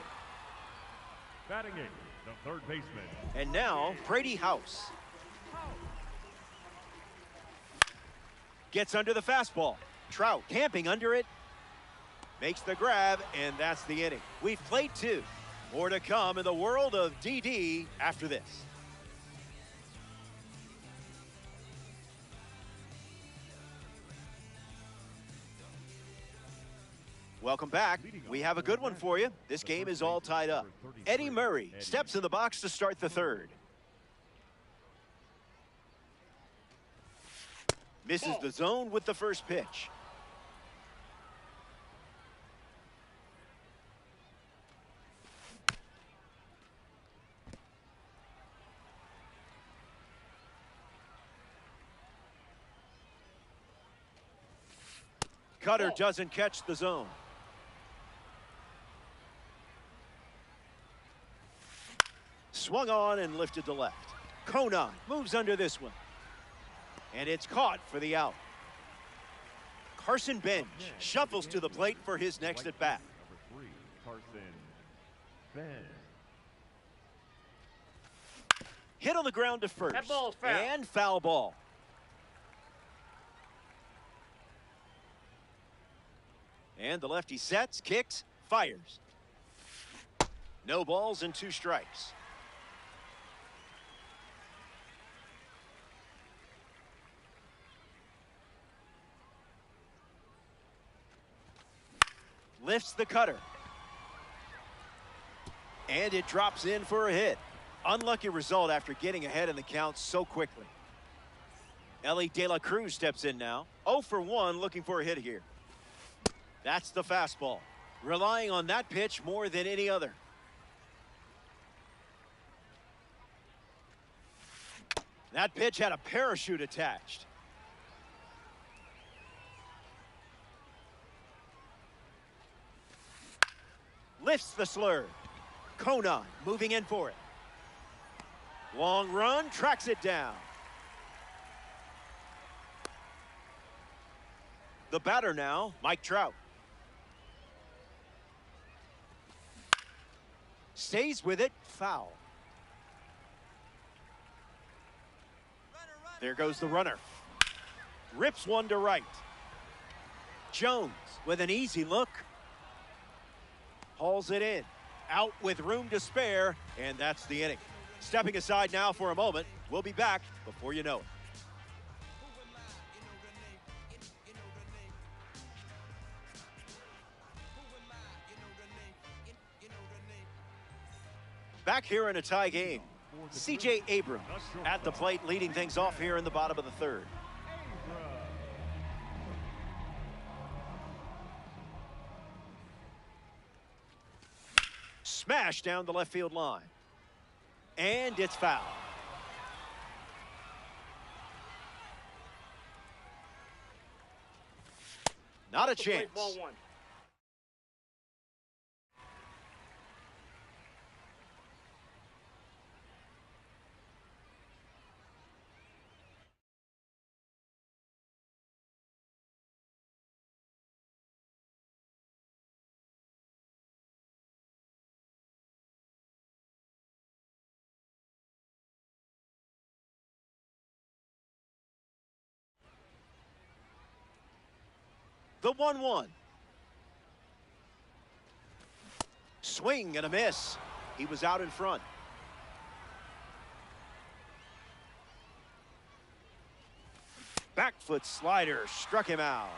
Batting eighth, the third baseman. And now, Brady House. Gets under the fastball. Trout camping under it. Makes the grab, and that's the inning. We've played 2. More to come in the world of DD after this. Welcome back. We have a good one for you. This game is all tied up. Eddie Murray steps in the box to start the third. Misses the zone with the first pitch. Cutter doesn't catch the zone. Swung on and lifted to left. Conan moves under this one. And it's caught for the out. Carson Bench shuffles to the plate for his next at bat. Number 3, Carson Bench. Hit on the ground to first. That ball's foul. And foul ball. And the lefty sets, kicks, fires. No balls and 2 strikes. Lifts the cutter. And it drops in for a hit. Unlucky result after getting ahead in the count so quickly. Ellie De La Cruz steps in now. 0 for 1 looking for a hit here. That's the fastball. Relying on that pitch more than any other. That pitch had a parachute attached. Lifts the slur. Conan moving in for it. Long run, tracks it down. The batter now, Mike Trout. Stays with it, foul. There goes the runner. Rips one to right. Jones with an easy look. Hauls it in. Out with room to spare, and that's the inning. Stepping aside now for a moment. We'll be back before you know it. Back here in a tie game. C.J. Abrams at the plate, leading things off here in the bottom of the third. Smash down the left field line. And it's foul. Not a chance. Ball 1. The 1-1. Swing and a miss. He was out in front. Back foot slider struck him out.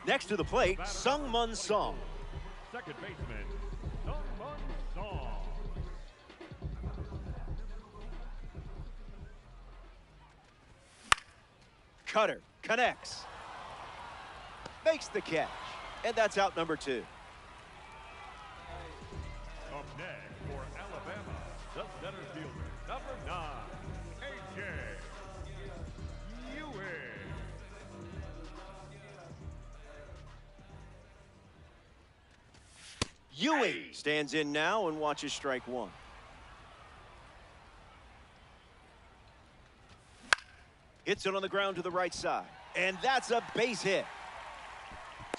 Next to the plate, Sung-Mun Song. Second baseman, Sung-Mun Song. Cutter connects. Makes the catch. And that's out number 2. Up next for Alabama, the center fielder, number 9, A.J. Ewing. Ewing stands in now and watches strike 1. Hits it on the ground to the right side. And that's a base hit.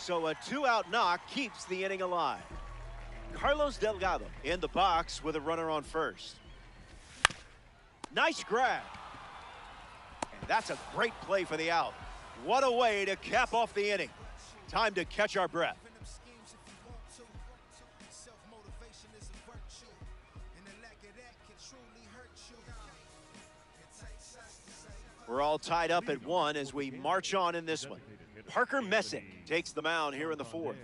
So a 2-out knock keeps the inning alive. Carlos Delgado in the box with a runner on first. Nice grab. And that's a great play for the out. What a way to cap off the inning. Time to catch our breath. We're all tied up at 1 as we march on in this one. Parker Messick takes the mound here in the 4th.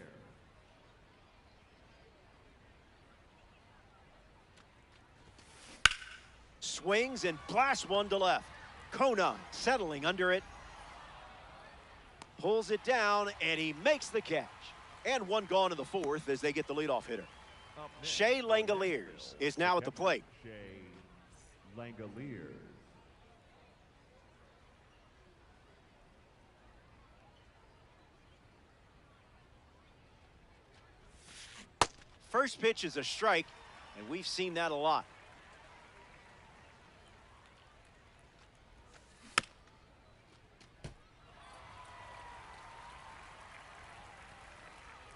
Swings and blasts one to left. Conan settling under it. Pulls it down, and he makes the catch. And one gone in the 4th as they get the leadoff hitter. Shea Langoliers is now at the plate. Shea Langoliers. First pitch is a strike, and we've seen that a lot.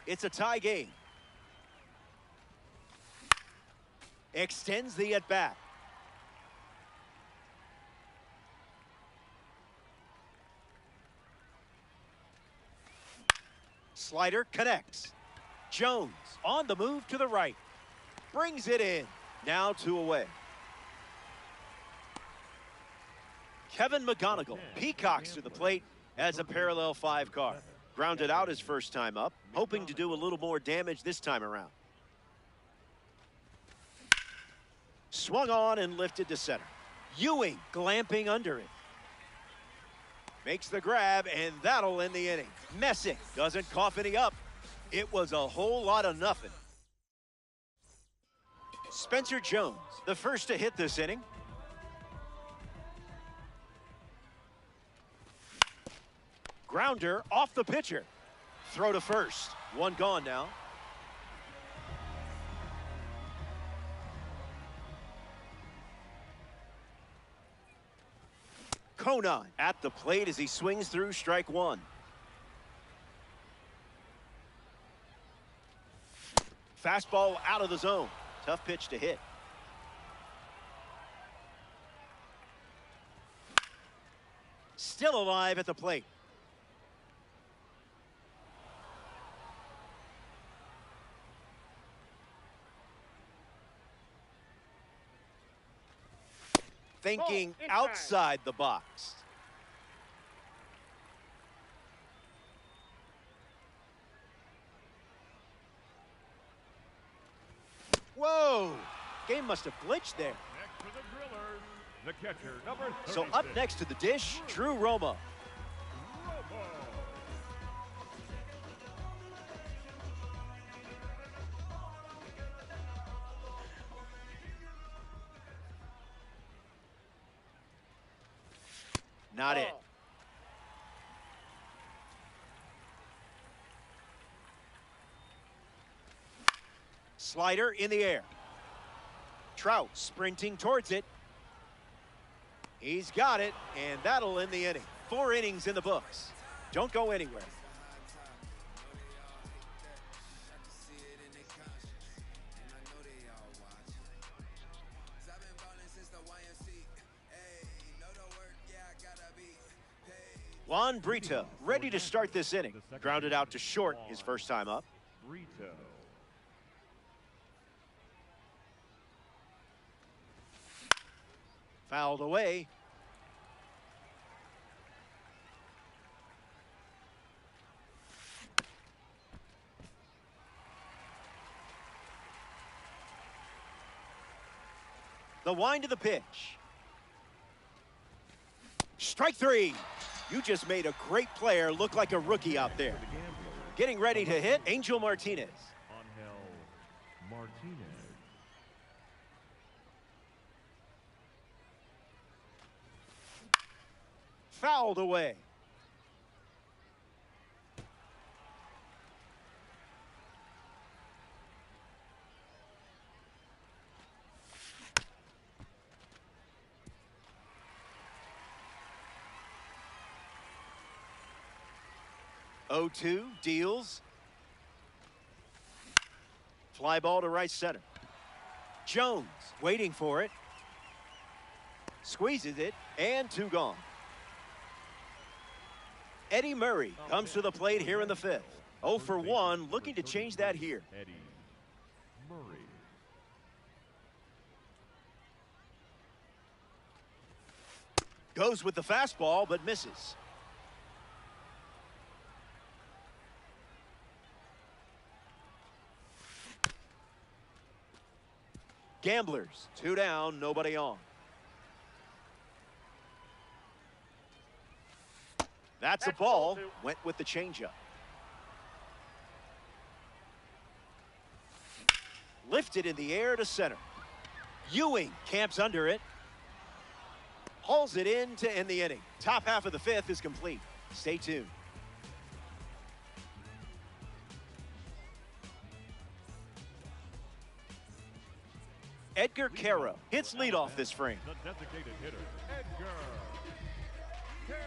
It's a tie game. Extends the at-bat. Slider connects. Jones on the move to the right. Brings it in. Now 2 away. Kevin McGonigal peacocks to the plate as a parallel 5 car. Grounded out his first time up, hoping to do a little more damage this time around. Swung on and lifted to center. Ewing glamping under it. Makes the grab, and that'll end the inning. Messick doesn't cough any up. It was a whole lot of nothing. Spencer Jones, the first to hit this inning. Grounder off the pitcher. Throw to first. One gone now. Conan at the plate as he swings through strike 1. Fastball out of the zone. Tough pitch to hit. Still alive at the plate. Thinking outside the box. Whoa! Game must have glitched there. Next for the Drillers, the catcher, number 36. So up next to the dish, Drew Romo. Not it. Slider in the air. Trout sprinting towards it. He's got it, and that'll end the inning. 4 innings in the books. Don't go anywhere. Juan Brito ready to start this inning. Grounded out to short his first time up. Brito. Fouled away. The wind of the pitch. Strike 3. You just made a great player look like a rookie out there. Getting ready to hit, Angel Martinez. Angel Martinez. Fouled away. 0-2, deals. Fly ball to right center. Jones waiting for it. Squeezes it, and 2 gone. Eddie Murray comes to the plate here in the 5th. 0 for 1, looking to change that here. Eddie Murray. Goes with the fastball, but misses. Gamblers, 2 down, nobody on. That's a ball. Went with the changeup. Lifted in the air to center. Ewing camps under it. Hauls it in to end the inning. Top half of the 5th is complete. Stay tuned. Edgar Quero hits leadoff this frame. The designated hitter, Edgar Quero.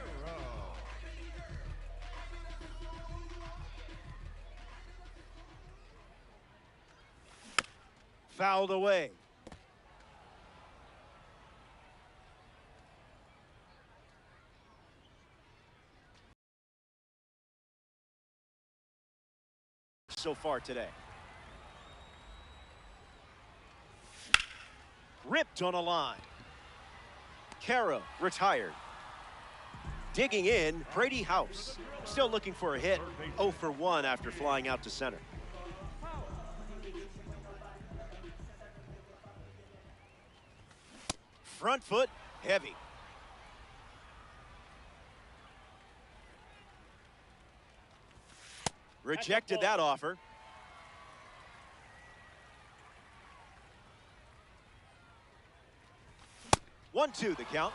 Fouled away. So far today. Ripped on a line. Quero retired. Digging in, Brady House. Still looking for a hit. 0 for 1 after flying out to center. Front foot, heavy. Rejected that offer. One, 2, the count.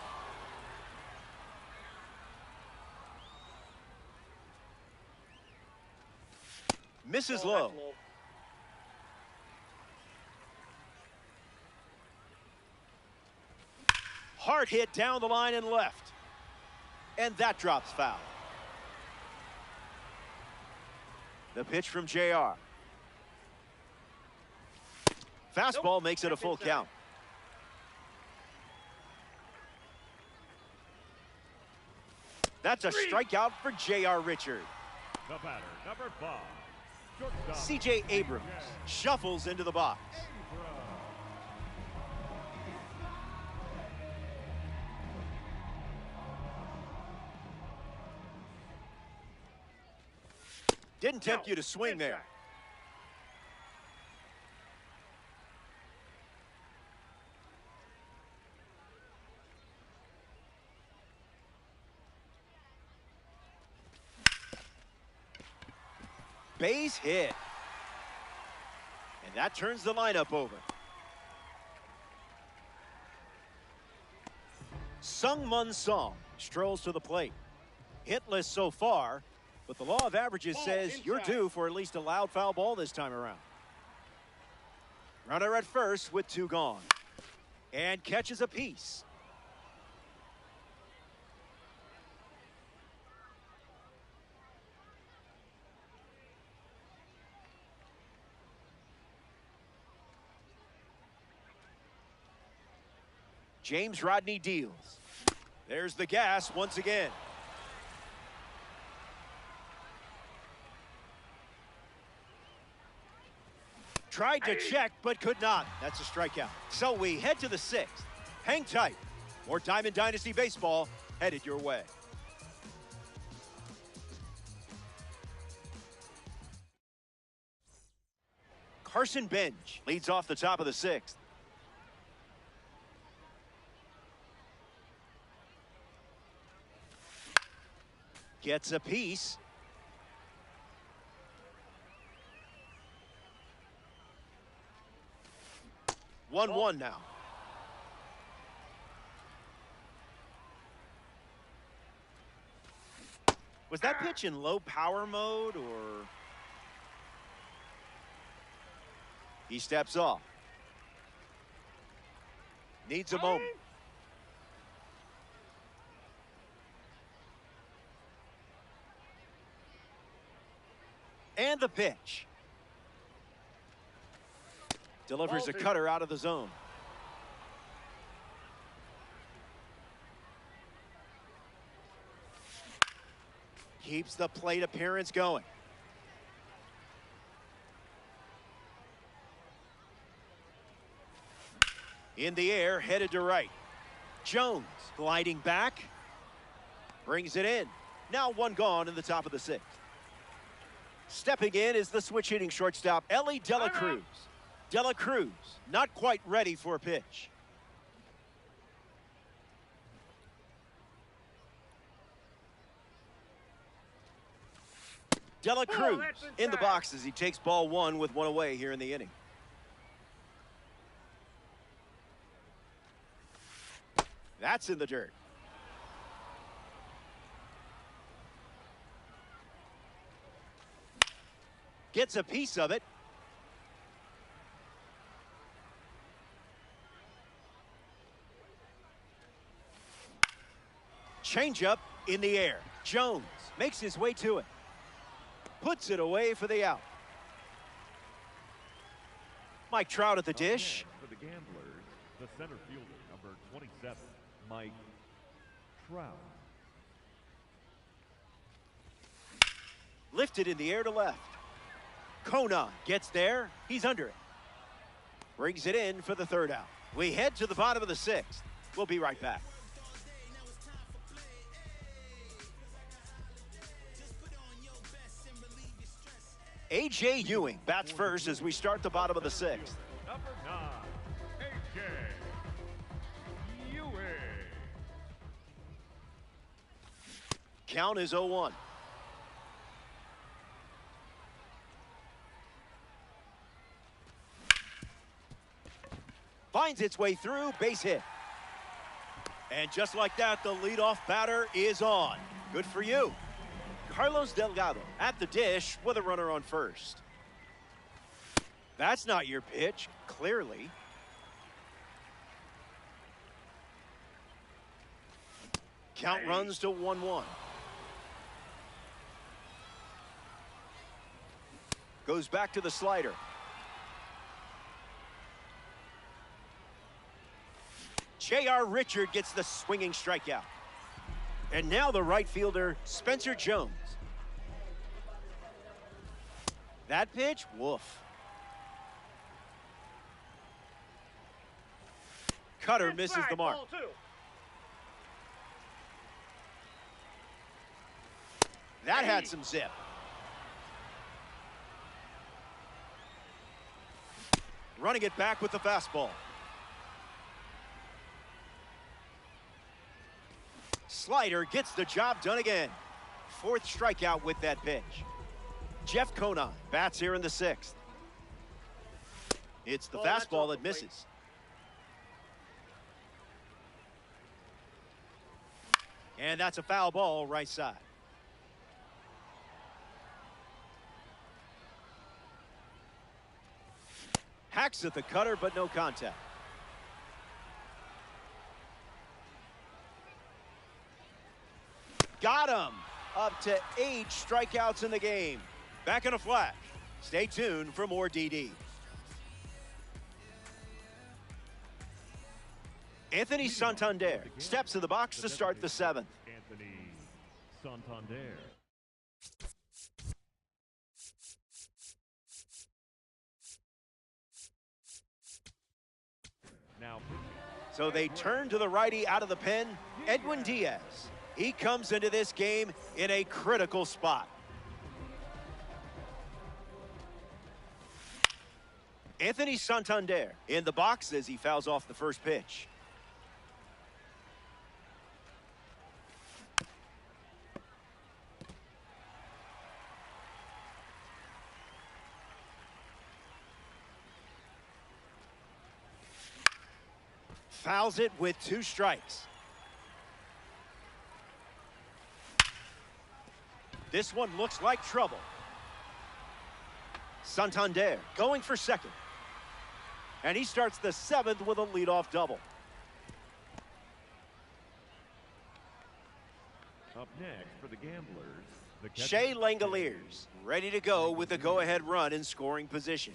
Misses low. Hard hit down the line and left. And that drops foul. The pitch from JR. Fastball makes it a full count. That's a strikeout for J.R. Richard. The batter, number 5. Shortstop, C.J. Abrams shuffles into the box. Didn't tempt you to swing there. Base hit. And that turns the lineup over. Sung-Mun Song strolls to the plate. Hitless so far, but the law of averages says you're due for at least a loud foul ball this time around. Runner at first with 2 gone. And catches a piece. James Rodney deals. There's the gas once again. Tried to check, but could not. That's a strikeout. So we head to the 6th. Hang tight. More Diamond Dynasty Baseball headed your way. Carson Bench leads off the top of the 6th. Gets a piece. One now. Was that pitch in low power mode, or? He steps off. Needs a moment. And the pitch. Delivers a cutter out of the zone. Keeps the plate appearance going. In the air, headed to right. Jones gliding back. Brings it in. Now one gone in the top of the sixth. Stepping in is the switch hitting shortstop, Elly De La Cruz. De La Cruz not quite ready for a pitch. De La Cruz in the box as he takes ball one with one away here in the inning. That's in the dirt. Gets a piece of it. Changeup in the air. Jones makes his way to it. Puts it away for the out. Mike Trout at the dish. For the Gamblers, the center fielder, number 27, Mike Trout. Lifted in the air to left. Conan gets there. He's under it. Brings it in for the third out. We head to the bottom of the sixth. We'll be right back. A.J. Ewing bats first as we start the bottom of the sixth. Number 9, A.J. Ewing. Count is 0-1. Finds its way through, base hit. And just like that, the leadoff batter is on. Good for you. Carlos Delgado at the dish with a runner on first. That's not your pitch, clearly. Count runs to 1-1. Goes back to the slider. J.R. Richard gets the swinging strikeout. And now the right fielder, Spencer Jones. That pitch, woof. Cutter misses the mark. That had some zip. Running it back with the fastball. Slider gets the job done again. Fourth strikeout with that pitch. Jeff Conan bats here in the sixth. It's the fastball that misses. And that's a foul ball right side. Hacks at the cutter, but no contact. Got him. Up to 8 strikeouts in the game. Back in a flash. Stay tuned for more DD. Anthony Santander steps in the box to start the seventh. Anthony Santander. Now, so they turn to the righty out of the pen, Edwin Diaz. He comes into this game in a critical spot. Anthony Santander in the box as he fouls off the first pitch. Fouls it with 2 strikes. This one looks like trouble. Santander going for second. And he starts the 7th with a leadoff double. Up next for the Gamblers, The catcher, Shea Langoliers ready to go with the go-ahead run in scoring position.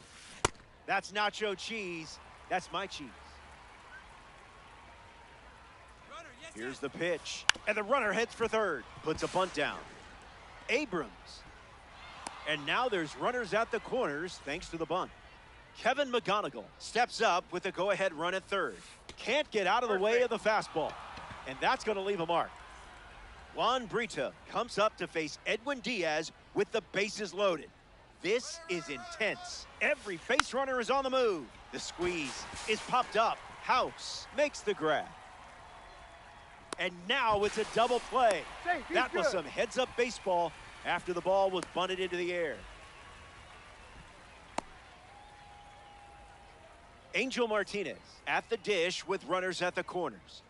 That's nacho cheese. That's my cheese. Here's the pitch. And the runner heads for third. Puts a bunt down. Abrams. And now there's runners at the corners thanks to the bunt. Kevin McGonigal steps up with a go-ahead run at third. Can't get out of the way of the fastball. And that's going to leave a mark. Juan Brito comes up to face Edwin Diaz with the bases loaded. This is intense. Every base runner is on the move. The squeeze is popped up. House makes the grab. And now it's a double play. That was some heads-up baseball after the ball was bunted into the air. Angel Martinez at the dish with runners at the corners.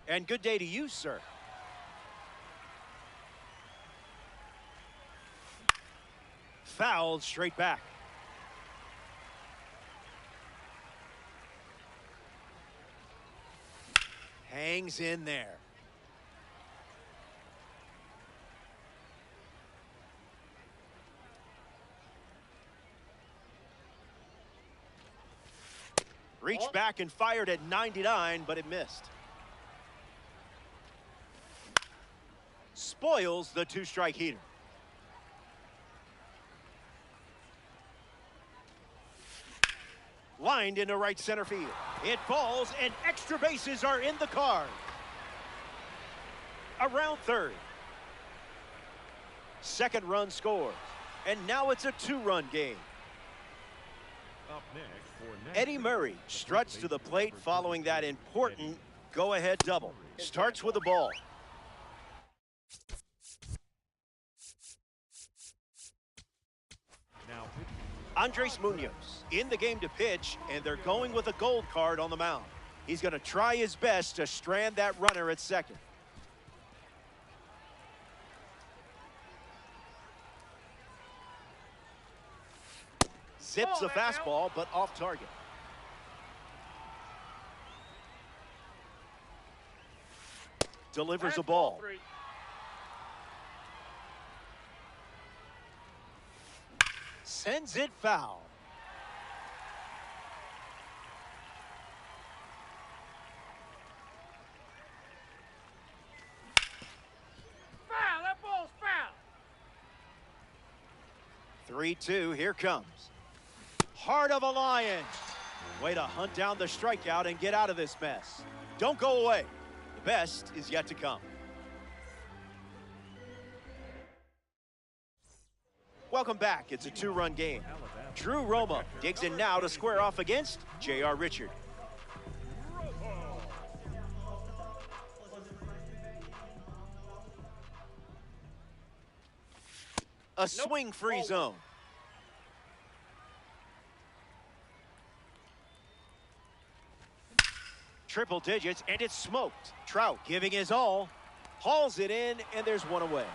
And good day to you, sir. Fouled straight back. Hangs in there. Reached back and fired at 99, but it missed. Spoils the two-strike heater. Lined into right center field. It falls, and extra bases are in the card. Around third. Second run scores, and now it's a two-run game. Up next for Eddie Murray struts to the plate following that important go-ahead double. Starts with a ball. Now, Andres Munoz in the game to pitch, and they're going with a gold card on the mound. He's going to try his best to strand that runner at second. Zips a fastball, but off target. Delivers a ball. Sends it foul. Foul! That ball's foul! 3-2, here comes. Heart of a Lion. Way to hunt down the strikeout and get out of this mess. Don't go away. The best is yet to come. Welcome back. It's a two-run game. Drew Romo digs in now to square off against J.R. Richard. A swing-free zone. Triple digits, and it's smoked. Trout giving his all, hauls it in, and there's one away.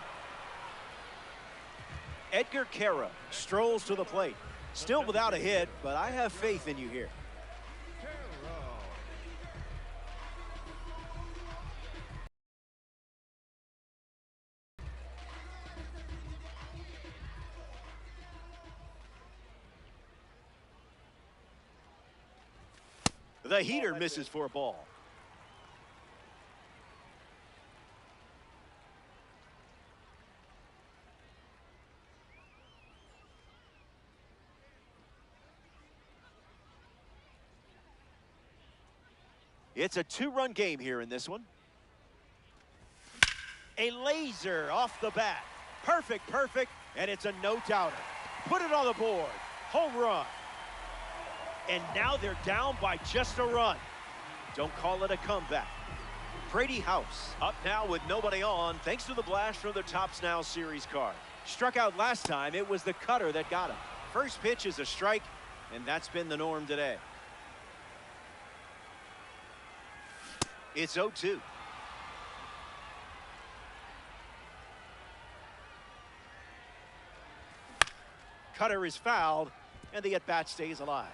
Edgar Quero strolls to the plate. Still without a hit, but I have faith in you here. The heater misses for a ball. It's a two-run game here in this one. A laser off the bat. Perfect, perfect, and it's a no-doubter. Put it on the board. Home run. And now they're down by just a run. Don't call it a comeback. Brady House up now with nobody on thanks to the blast from the Topps Now Series card. Struck out last time, it was the cutter that got him. First pitch is a strike, and that's been the norm today. It's 0-2. Cutter is fouled, and the at-bat stays alive.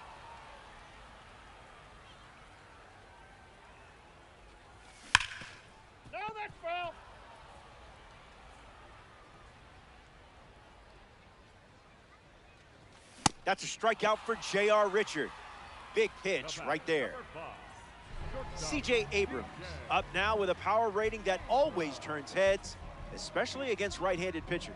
No, that's foul! That's a strikeout for J.R. Richard. Big pitch right there. C.J. Abrams up now with a power rating that always turns heads, especially against right-handed pitchers.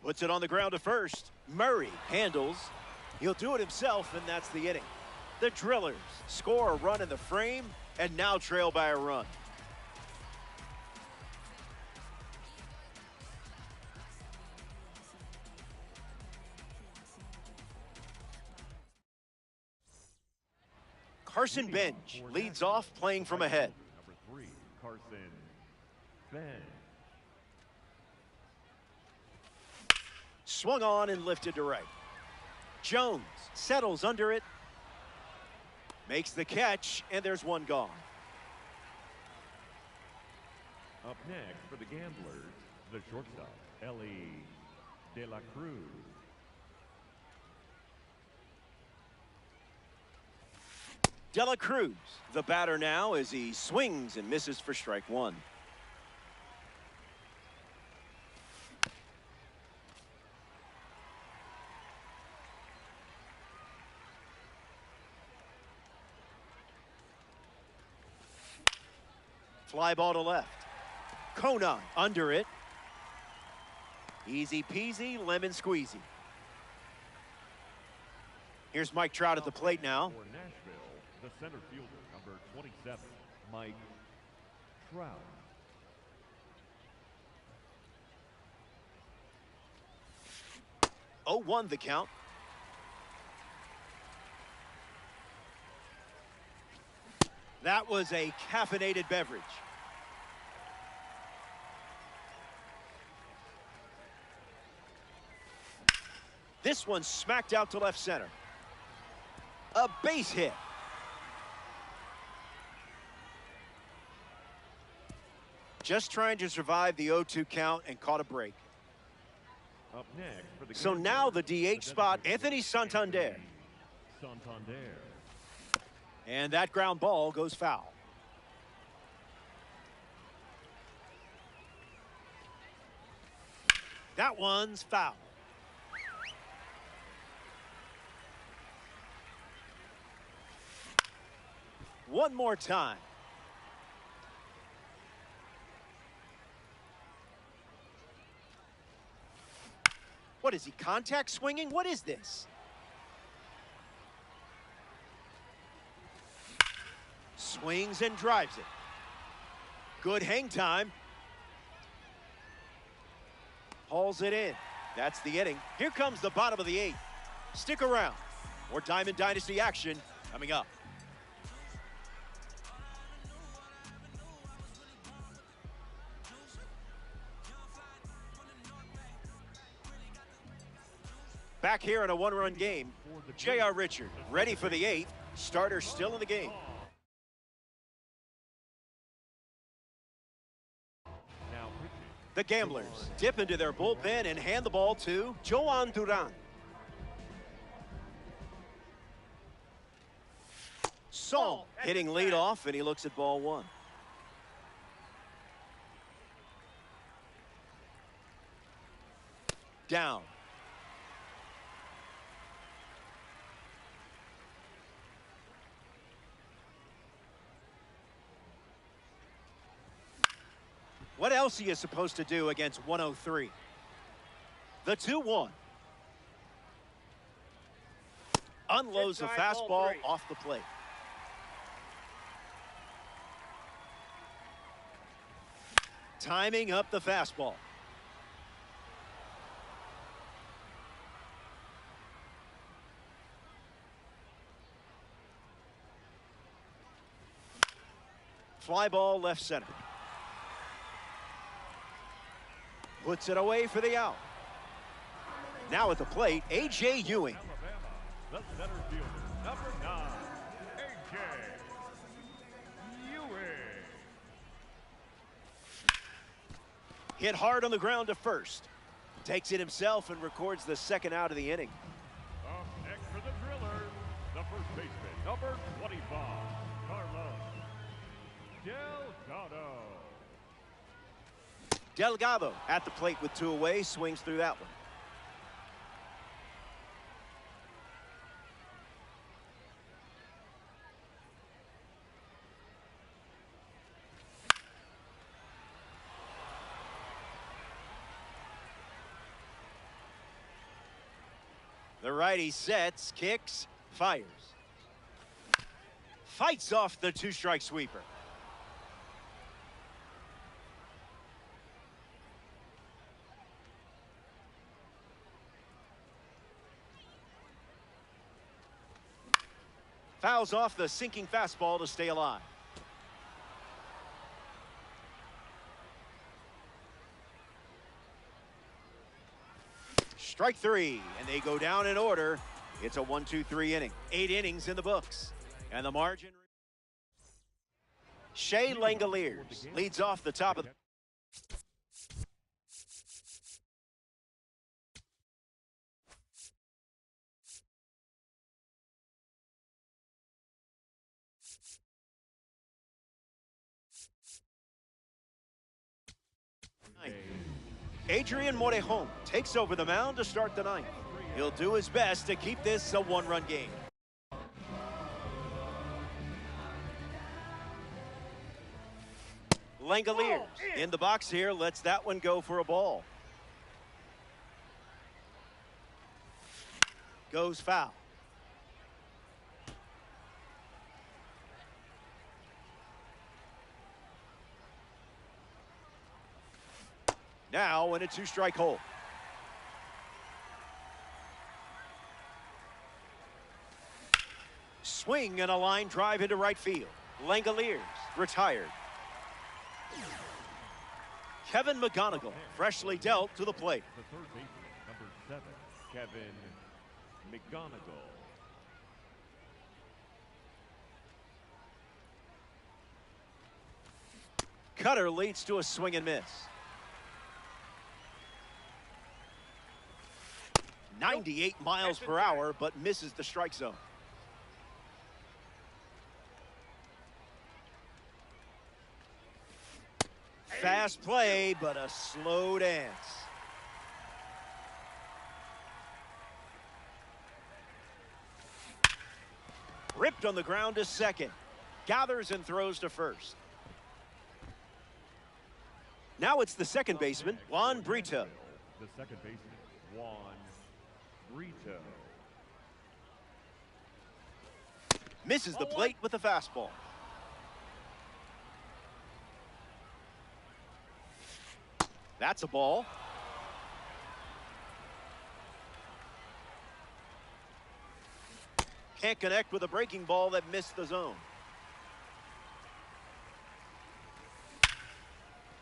Puts it on the ground to first. Murray handles. He'll do it himself, and that's the inning. The Drillers score a run in the frame and now trail by a run. Carson Bench leads off playing from ahead. Number 3, Carson Bench. Swung on and lifted to right. Jones settles under it. Makes the catch, and there's one gone. Up next for the Gamblers, the shortstop, Ellie De La Cruz. De La Cruz, the batter now as he swings and misses for strike one. Fly ball to left. Kona under it. Easy peasy, lemon squeezy. Here's Mike Trout at the plate now. For Nashville, the center fielder, number 27, Mike Trout. Oh, 1 the count. That was a caffeinated beverage. This one smacked out to left center. A base hit. Just trying to survive the 0-2 count and caught a break. Up next for the So now the DH spot, Anthony Santander. Santander. And that ground ball goes foul. That one's foul. One more time. What is he, contact swinging? What is this? Swings and drives it. Good hang time. Hauls it in. That's the inning. Here comes the bottom of the 8th. Stick around. More Diamond Dynasty action coming up. Back here in a 1-run game, J.R. Richard ready for the 8th. Starter still in the game. The Gamblers dip into their bullpen and hand the ball to Joan Duran. Saul hitting leadoff, and he looks at ball 1. Down. What else are you supposed to do against 103? The 2-1. Unloads the fastball off the plate. Timing up the fastball. Fly ball left center. Puts it away for the out. Now at the plate, A.J. Ewing. Alabama, the center fielder, number 9, A.J. Ewing. Hit hard on the ground to first. Takes it himself and records the second out of the inning. Up next for the Drillers, the first baseman, number 25, Carlos Delgado. Delgado at the plate with 2 away, swings through that one. The righty sets, kicks, fires. Fights off the 2-strike sweeper. Fouls off the sinking fastball to stay alive. Strike 3, and they go down in order. It's a 1-2-3 inning. 8 innings in the books. And the margin. Shea Langoliers leads off the top of the. Adrian Morejon takes over the mound to start the 9th. He'll do his best to keep this a 1-run game. Langoliers in the box here, lets that one go for a ball. Goes foul. Now in a 2-strike hole. Swing and a line drive into right field. Langoliers retired. Kevin McGonigal freshly dealt to the plate. The third baseman, number 7, Kevin McGonigal. Cutter leads to a swing and miss. 98 miles per hour, but misses the strike zone. Fast play, but a slow dance. Ripped on the ground to second. Gathers and throws to first. Now it's the second baseman, Juan Brito. The second baseman, Juan Brito. Misses the plate with the fastball. That's a ball. Can't connect with a breaking ball that missed the zone.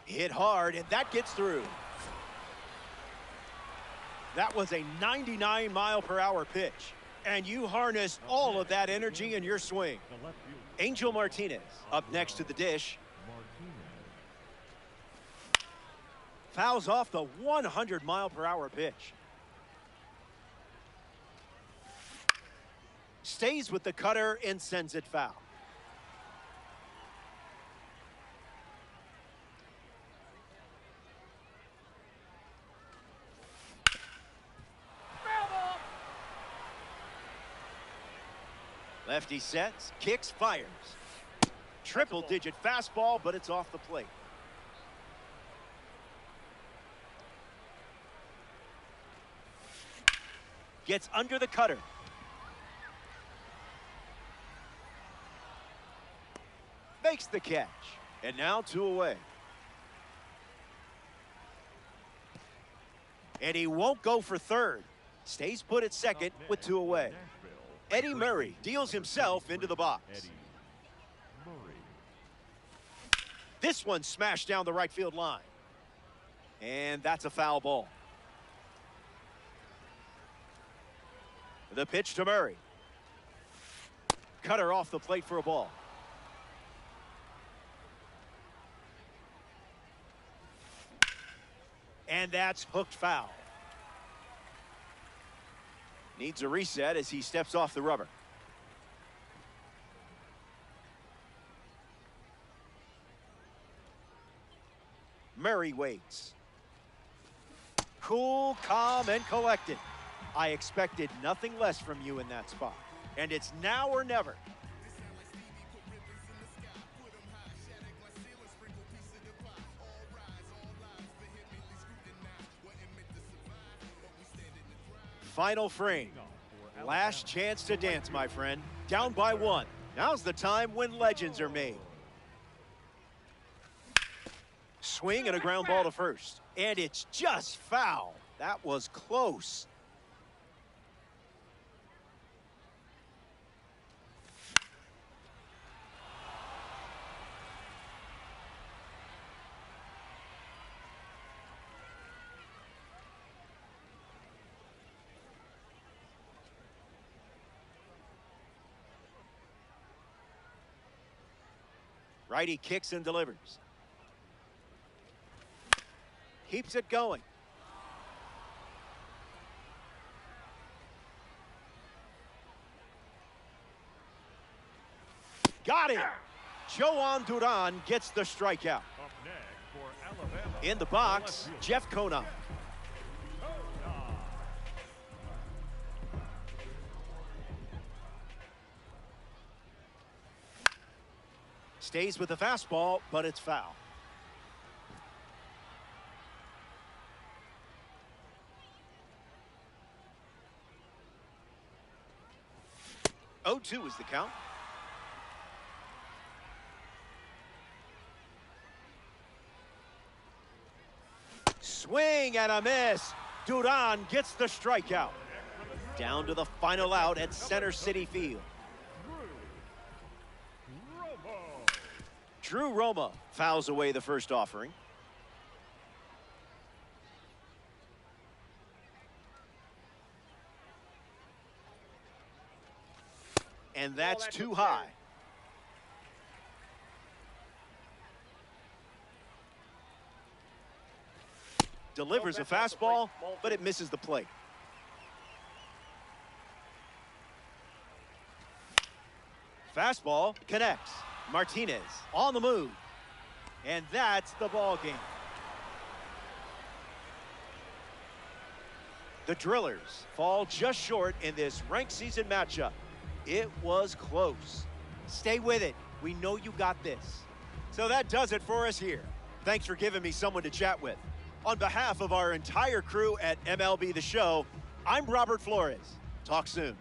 Hit hard, and that gets through. That was a 99-mile-per-hour pitch, and you harnessed all of that energy in your swing. Angel Martinez up next to the dish. Fouls off the 100-mile-per-hour pitch. Stays with the cutter and sends it foul. Lefty sets, kicks, fires. Triple-digit fastball, but it's off the plate. Gets under the cutter. Makes the catch. And now 2 away. And he won't go for third. Stays put at second with 2 away. Eddie Murray deals himself into the box. This one smashed down the right field line. And that's a foul ball. The pitch to Murray. Cutter off the plate for a ball. And that's hooked foul. Needs a reset as he steps off the rubber. Murray waits. Cool, calm, and collected. I expected nothing less from you in that spot. And it's now or never. Final frame. Last chance to dance, my friend. Down by 1. Now's the time when legends are made. Swing and a ground ball to first. And it's just foul. That was close. Righty kicks and delivers. Keeps it going. Got him. Joan Duran gets the strikeout. Up next for Alabama. In the box, Jeff Conine. Stays with the fastball, but it's foul. Oh, 2 is the count. Swing and a miss. Duran gets the strikeout. Down to the final out at Center City Field. Drew Roma fouls away the first offering. And that's too high. Delivers a fastball, but it misses the plate. Fastball connects. Martinez on the move. And that's the ball game. The Drillers fall just short in this ranked season matchup. It was close. Stay with it. We know you got this. So that does it for us here. Thanks for giving me someone to chat with. On behalf of our entire crew at MLB The Show, I'm Robert Flores. Talk soon.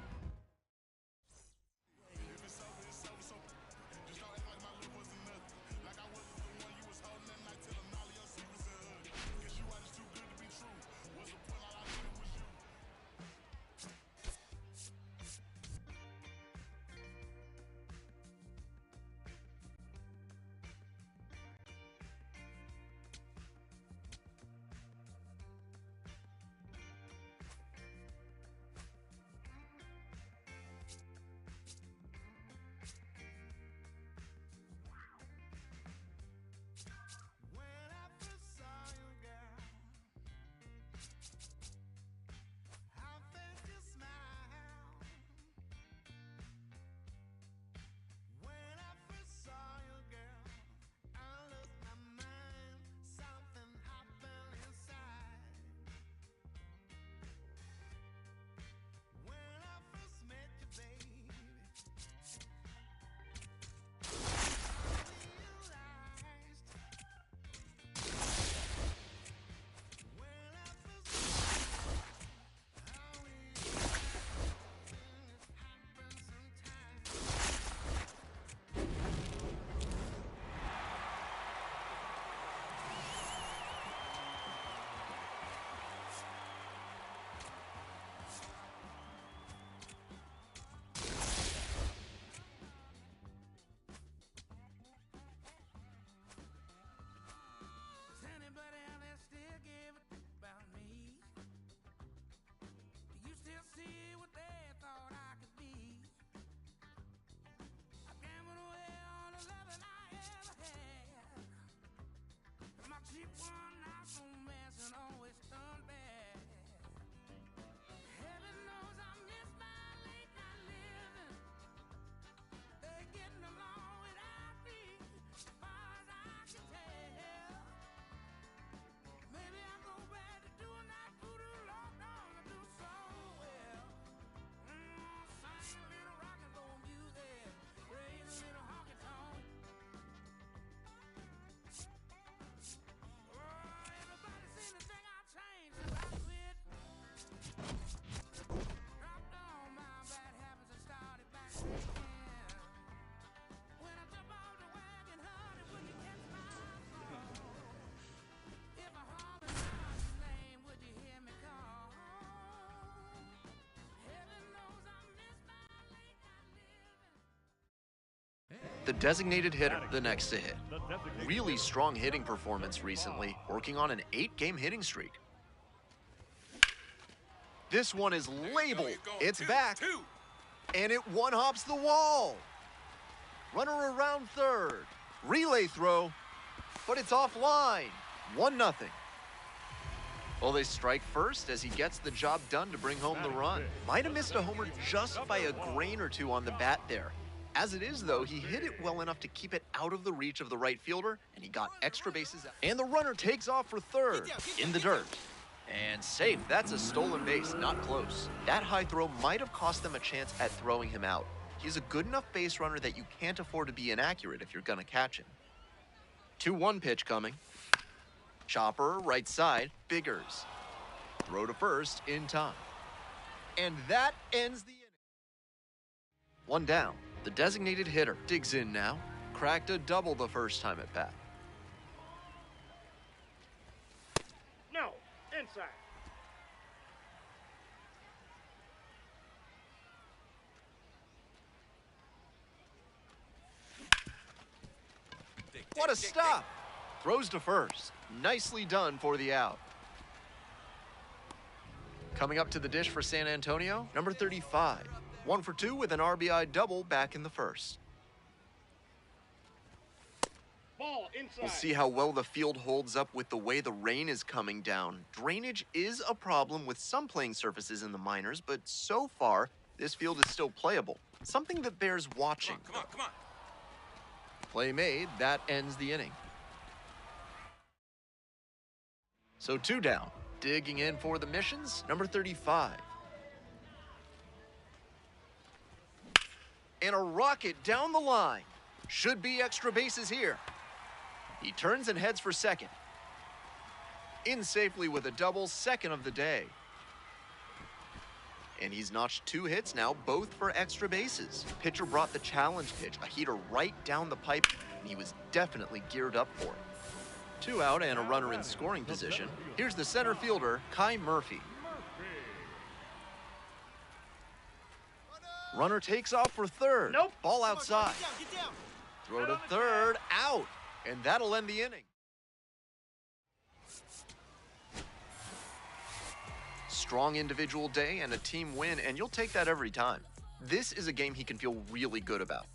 The designated hitter, the next to hit. Really strong hitting performance recently, working on an 8-game hitting streak. This one is labeled. It's back. And it one-hops the wall. Runner around third. Relay throw, but it's offline. 1-0. Well, they strike first as he gets the job done to bring home the run. Might have missed a homer just by a grain or two on the bat there. As it is, though, he hit it well enough to keep it out of the reach of the right fielder, and he got extra bases out. And the runner takes off for third, in the dirt. And safe. That's a stolen base, not close. That high throw might have cost them a chance at throwing him out. He's a good enough base runner that you can't afford to be inaccurate if you're going to catch him. 2-1 pitch coming. Chopper, right side, Biggers. Throw to first in time. And that ends the inning. 1 down. The designated hitter digs in now. Cracked a double the first time at bat. No, inside. What a stop! Throws to first. Nicely done for the out. Coming up to the dish for San Antonio, number 35. 1 for 2 with an RBI double back in the first. Ball inside. We'll see how well the field holds up with the way the rain is coming down. Drainage is a problem with some playing surfaces in the minors, but so far, this field is still playable. Something that bears watching. Come on. Play made, that ends the inning. So 2 down. Digging in for the missions, number 35. And a rocket down the line. Should be extra bases here. He turns and heads for second. In safely with a double, second of the day. And he's notched 2 hits now, both for extra bases. Pitcher brought the challenge pitch, a heater right down the pipe, and he was definitely geared up for it. 2 out and a runner in scoring position. Here's the center fielder, Kai Murphy. Runner takes off for third. Nope. Ball outside. Get down. Throw to third, out. And that'll end the inning. Strong individual day and a team win, and you'll take that every time. This is a game he can feel really good about.